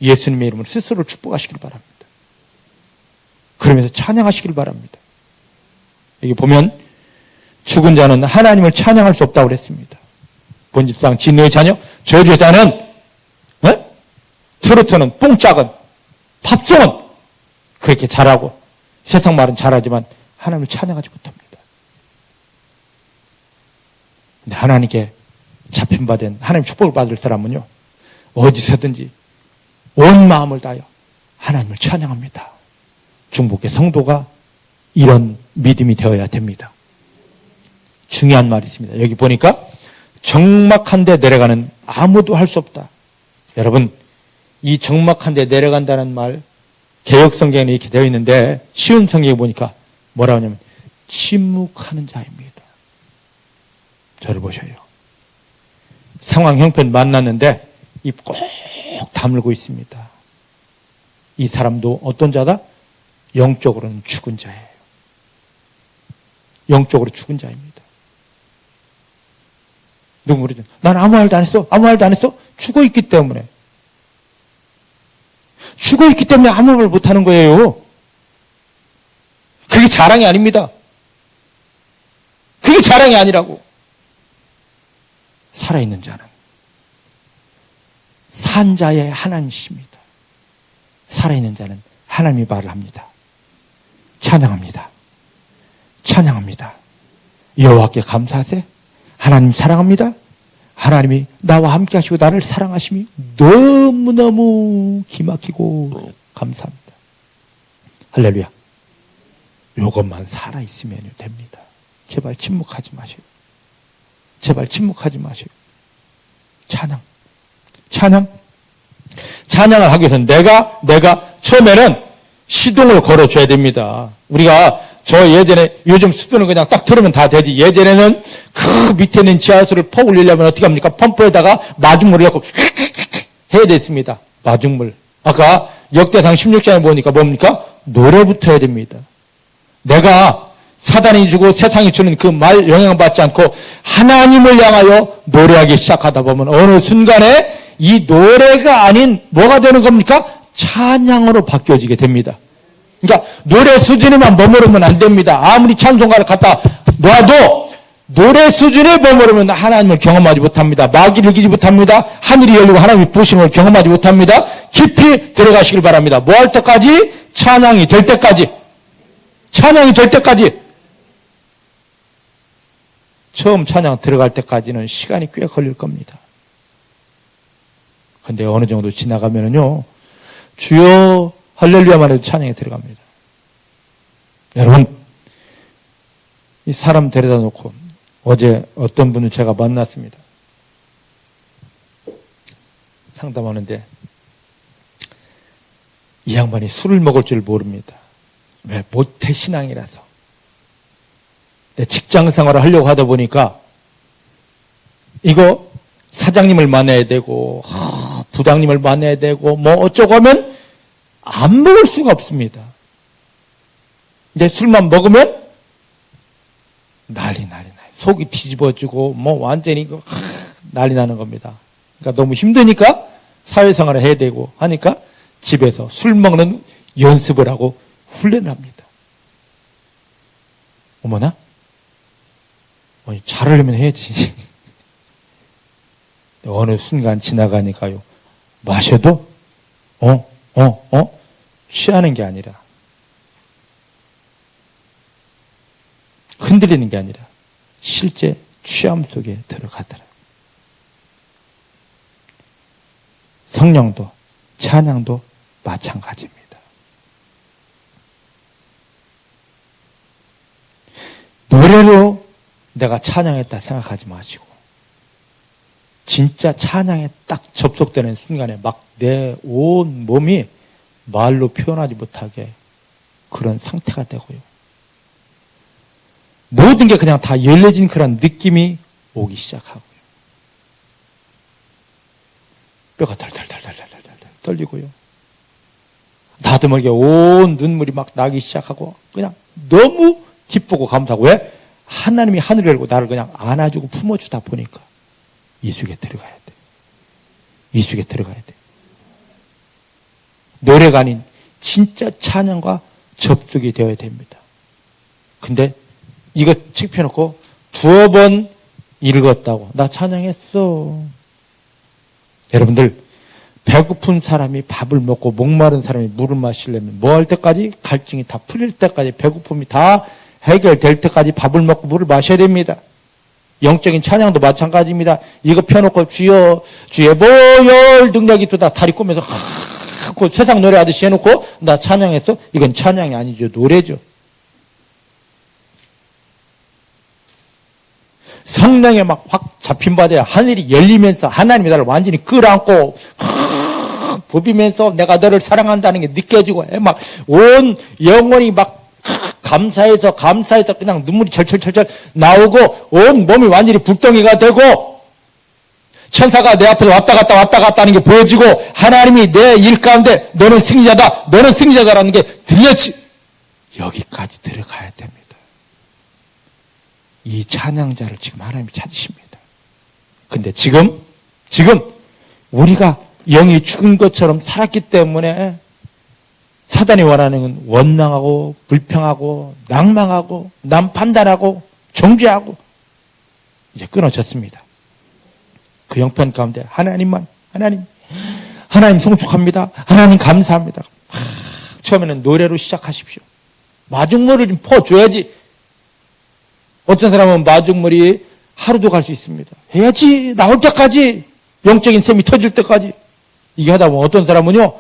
예수님의 이름으로 스스로 축복하시길 바랍니다. 그러면서 찬양하시길 바랍니다. 여기 보면 죽은 자는 하나님을 찬양할 수 없다고 그랬습니다. 본질상 진노의 자녀, 저주의 자는 트로트는 뽕짝은 팝송은 그렇게 잘하고 세상 말은 잘하지만 하나님을 찬양하지 못합니다. 근데 하나님께 잡힌바된 하나님 축복을 받을 사람은요 어디서든지 온 마음을 다하여 하나님을 찬양합니다. 중복의 성도가 이런 믿음이 되어야 됩니다. 중요한 말이 있습니다. 여기 보니까 적막한 데 내려가는 아무도 할 수 없다. 여러분 이 적막한 데 내려간다는 말 개역성경에 이렇게 되어 있는데 쉬운 성경에 보니까 뭐라고 하냐면 침묵하는 자입니다. 저를 보셔요. 상황 형편 만났는데 입 꼭 다물고 있습니다. 이 사람도 어떤 자다? 영적으로는 죽은 자예요. 영적으로 죽은 자입니다. 누구 그러죠? 난 아무 말도 안 했어. 아무 말도 안 했어. 죽어 있기 때문에. 죽어 있기 때문에 아무 말 못 하는 거예요. 그게 자랑이 아닙니다. 그게 자랑이 아니라고. 살아있는 자는 산자의 하나님이십니다. 살아있는 자는 하나님이 말을 합니다. 찬양합니다. 찬양합니다. 여호와께 감사하세. 하나님 사랑합니다. 하나님이 나와 함께 하시고 나를 사랑하심이 너무너무 기막히고 감사합니다. 할렐루야. 이것만 살아있으면 됩니다. 제발 침묵하지 마세요. 제발 침묵하지 마세요. 찬양. 찬양. 찬양을 하기 위해서는 내가 처음에는 시동을 걸어줘야 됩니다. 우리가 예전에 요즘 수도는 그냥 딱 들으면 다 되지. 예전에는 그 밑에 있는 지하수를 퍼 올리려면 어떻게 합니까? 펌프에다가 마중물을 넣고 해야 됐습니다. 마중물. 아까 역대상 16장에 보니까 뭡니까? 노래부터 해야 됩니다. 내가 사단이 주고 세상이 주는 그 말 영향받지 않고 하나님을 향하여 노래하기 시작하다 보면 어느 순간에 이 노래가 아닌 뭐가 되는 겁니까? 찬양으로 바뀌어지게 됩니다. 그러니까 노래 수준에만 머무르면 안 됩니다. 아무리 찬송가를 갖다 놔도 노래 수준에 머무르면 하나님을 경험하지 못합니다. 마귀를 이기지 못합니다. 하늘이 열리고 하나님이 부으시는 걸 경험하지 못합니다. 깊이 들어가시길 바랍니다. 뭐 할 때까지? 찬양이 될 때까지. 찬양이 될 때까지. 처음 찬양 들어갈 때까지는 시간이 꽤 걸릴 겁니다. 근데 어느 정도 지나가면은요, 주여 할렐루야만 해도 찬양에 들어갑니다. 여러분, 이 사람 데려다 놓고 어제 어떤 분을 제가 만났습니다. 상담하는데 이 양반이 술을 먹을 줄 모릅니다. 왜? 모태 신앙이라서. 직장 생활을 하려고 하다 보니까 이거 사장님을 만나야 되고 부장님을 만나야 되고 뭐 어쩌고 하면 안 먹을 수가 없습니다. 근데 술만 먹으면 난리 나요. 속이 뒤집어지고 뭐 완전히 난리 나는 겁니다. 그러니까 너무 힘드니까 사회생활을 해야 되고 하니까 집에서 술 먹는 연습을 하고 훈련을 합니다. 어머나? 잘하려면 해야지. 어느 순간 지나가니까요. 마셔도 취하는 게 아니라 흔들리는 게 아니라 실제 취함 속에 들어가더라. 성령도 찬양도 마찬가지입니다. 노래로 내가 찬양했다 생각하지 마시고 진짜 찬양에 딱 접속되는 순간에 막 내 온 몸이 말로 표현하지 못하게 그런 상태가 되고요. 모든 게 그냥 다 열려진 그런 느낌이 오기 시작하고요. 뼈가 덜덜덜덜덜 떨리고요. 나도 모르게 온 눈물이 막 나기 시작하고 그냥 너무 기쁘고 감사하고 왜? 하나님이 하늘을 열고 나를 그냥 안아주고 품어주다 보니까 이 속에 들어가야 돼. 이 속에 들어가야 돼. 노래가 아닌 진짜 찬양과 접속이 되어야 됩니다. 근데 이거 책 펴놓고 두어 번 읽었다고 나 찬양했어. 여러분들 배고픈 사람이 밥을 먹고 목마른 사람이 물을 마시려면 뭐 할 때까지? 갈증이 다 풀릴 때까지 배고픔이 다 해결될 때까지 밥을 먹고 물을 마셔야 됩니다. 영적인 찬양도 마찬가지입니다. 이거 펴놓고 주여 주의 보혈 능력이 또다 다리 꼬면서 세상 노래하듯이 해놓고 나 찬양했어? 이건 찬양이 아니죠. 노래죠. 성령에 막 확 잡힌 바다에 하늘이 열리면서 하나님이 나를 완전히 끌어안고 부비면서 내가 너를 사랑한다는 게 느껴지고 막 온 영혼이 막 감사해서 그냥 눈물이 철철철철 나오고 온 몸이 완전히 불덩이가 되고 천사가 내 앞에서 왔다 갔다 하는 게 보여지고 하나님이 내 일 가운데 너는 승리자다라는 게 들렸지. 여기까지 들어가야 됩니다. 이 찬양자를 지금 하나님이 찾으십니다. 근데 지금 우리가 영이 죽은 것처럼 살았기 때문에 사단이 원하는 건 원망하고 불평하고 낭망하고 남 판단하고 정죄하고 이제 끊어졌습니다. 그 형편 가운데 하나님 송축합니다. 하나님 감사합니다. 처음에는 노래로 시작하십시오. 마중물을 좀 퍼줘야지. 어떤 사람은 마중물이 하루도 갈 수 있습니다. 해야지. 나올 때까지. 영적인 샘이 터질 때까지. 이게 하다 보면 어떤 사람은요,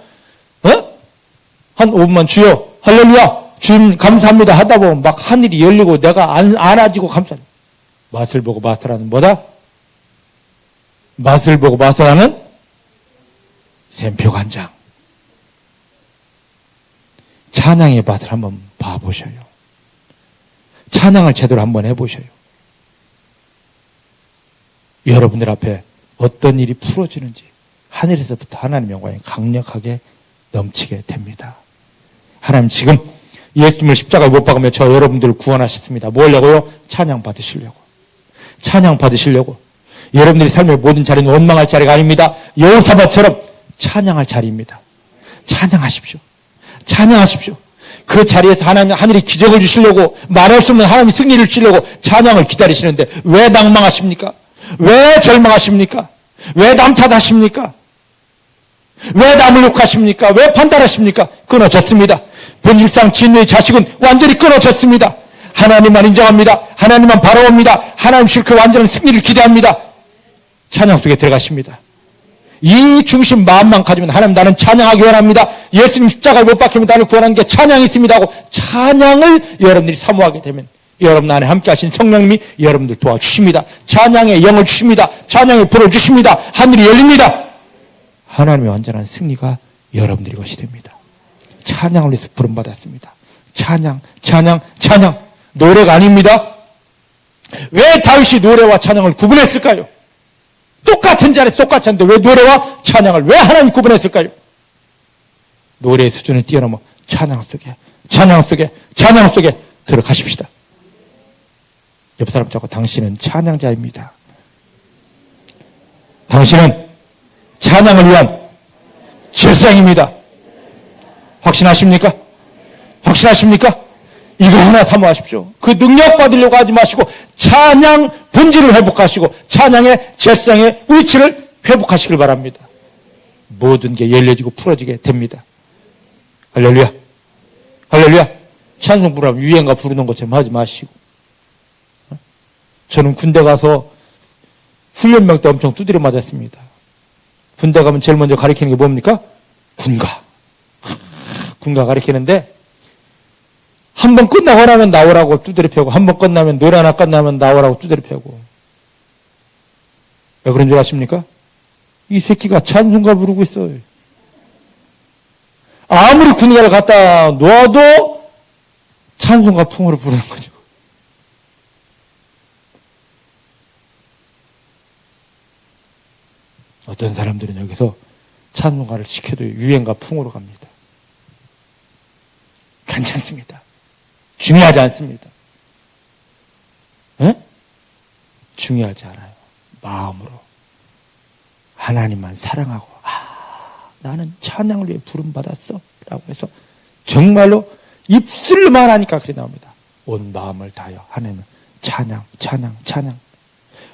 한 5분만 주여, 할렐루야, 주님 감사합니다 하다 보면 막 하늘이 열리고 내가 안아지고 감사합니다. 맛을 보고 마술하는 뭐다? 맛을 보고 마술하는 샘표간장. 찬양의 맛을 한번 봐보셔요. 찬양을 제대로 한번 해보셔요. 여러분들 앞에 어떤 일이 풀어지는지 하늘에서부터 하나님의 영광이 강력하게 넘치게 됩니다. 하나님 지금 예수님을 십자가에 못 박으며 저 여러분들을 구원하셨습니다. 뭐 하려고요? 찬양 받으시려고. 찬양 받으시려고. 여러분들이 삶의 모든 자리는 원망할 자리가 아닙니다. 여호사밧처럼 찬양할 자리입니다. 찬양하십시오. 찬양하십시오. 그 자리에서 하늘이 기적을 주시려고, 말할 수 없는 하나님이 승리를 주시려고 찬양을 기다리시는데 왜 낭망하십니까? 왜 절망하십니까? 왜 남 탓하십니까? 왜 남을 욕하십니까? 왜 판단하십니까? 끊어졌습니다. 본질상 진리의 자식은 완전히 끊어졌습니다. 하나님만 인정합니다. 하나님만 바라봅니다. 하나님 실 그 완전한 승리를 기대합니다. 찬양 속에 들어가십니다. 이 중심 마음만 가지면 하나님 나는 찬양하기 원합니다. 예수님 십자가에 못 박히면 나를 구원하는 게 찬양이 있습니다 하고 찬양을 여러분들이 사모하게 되면 여러분 안에 함께 하신 성령님이 여러분들 도와주십니다. 찬양의 영을 주십니다. 찬양의 불을 주십니다. 하늘이 열립니다. 하나님의 완전한 승리가 여러분들의 것이 됩니다. 찬양을 위해서 부름받았습니다. 찬양. 노래가 아닙니다. 왜 다윗이 노래와 찬양을 구분했을까요? 똑같은 자리에서 똑같이 하는데 왜 노래와 찬양을 왜 하나님 구분했을까요? 노래의 수준을 뛰어넘어 찬양 속에 들어가십시다. 옆 사람 잡고 당신은 찬양자입니다. 당신은 찬양을 위한 제사장입니다. 확신하십니까? 이거 하나 사모하십시오. 그 능력 받으려고 하지 마시고 찬양 본질을 회복하시고 찬양의 제사장의 위치를 회복하시길 바랍니다. 모든 게 열려지고 풀어지게 됩니다. 할렐루야. 찬송 부르면 유행가 부르는 것처럼 하지 마시고. 저는 군대 가서 훈련병 때 엄청 두드려 맞았습니다. 군대 가면 제일 먼저 가르치는 게 뭡니까? 군가 가르치는데 한 번 끝나고 나면 나오라고 두드려 패고 한 번 끝나면 노래 하나 끝나면 나오라고 두드려 패고. 왜 그런 줄 아십니까? 이 새끼가 찬송가 부르고 있어요. 아무리 군가를 갖다 놓아도 찬송가 풍으로 부르는 거죠. 어떤 사람들은 여기서 찬송가를 시켜도 유행가 풍으로 갑니다. 괜찮습니다. 중요하지 않습니다. 중요하지 않아요. 마음으로 하나님만 사랑하고 나는 찬양을 위해 부름받았어 라고 해서 정말로 입술만 하니까 그래 나옵니다. 온 마음을 다하여 하나님은 찬양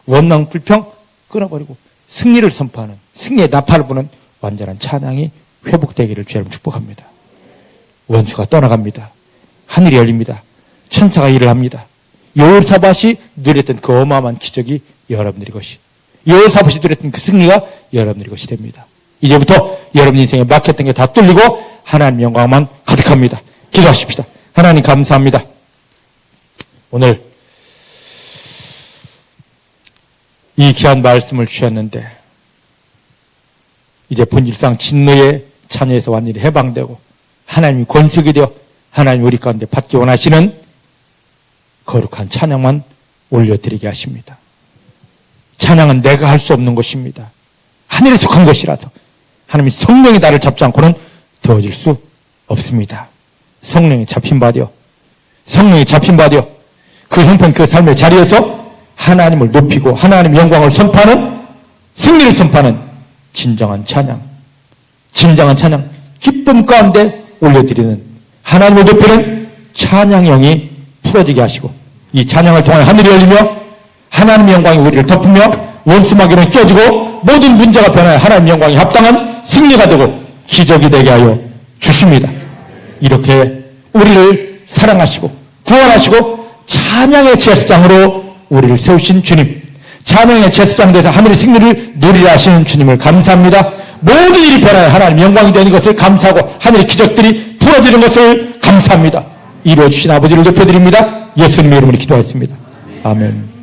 원망 불평 끊어버리고 승리를 선포하는 승리의 나팔을 부는 완전한 찬양이 회복되기를 주 여러분 축복합니다. 원수가 떠나갑니다. 하늘이 열립니다. 천사가 일을 합니다. 여호사밧이 누렸던 그 어마어마한 기적이 여러분들의 것이, 여호사밧이 누렸던 그 승리가 여러분들의 것이 됩니다. 이제부터 여러분 인생에 막혔던 게 다 뚫리고 하나님 영광만 가득합니다. 기도하십시다. 하나님 감사합니다. 오늘 이 귀한 말씀을 주셨는데 이제 본질상 진노의 자녀에서 완전히 해방되고 하나님이 권속이 되어 하나님 우리 가운데 받기 원하시는 거룩한 찬양만 올려드리게 하십니다. 찬양은 내가 할 수 없는 것입니다. 하늘에 속한 것이라서 하나님이 성령이 나를 잡지 않고는 되어질 수 없습니다. 성령이 잡힌 바 되어 그 형편 그 삶의 자리에서 하나님을 높이고 하나님의 영광을 선포하는 승리를 선포하는 진정한 찬양, 기쁨 가운데 올려드리는 하나님을 높이는 찬양형이 풀어지게 하시고 이 찬양을 통해 하늘이 열리며 하나님의 영광이 우리를 덮으며 원수마귀는 깨지고 모든 문제가 변하여 하나님의 영광이 합당한 승리가 되고 기적이 되게 하여 주십니다. 이렇게 우리를 사랑하시고 구원하시고 찬양의 제사장으로 우리를 세우신 주님, 찬양의 제사장 되서 하늘의 승리를 누리라 하시는 주님을 감사합니다. 모든 일이 변하여 하나님 영광이 되는 것을 감사하고 하늘의 기적들이 풀어지는 것을 감사합니다. 이루어주신 아버지를 높여드립니다. 예수님의 이름으로 기도하였습니다. 아멘.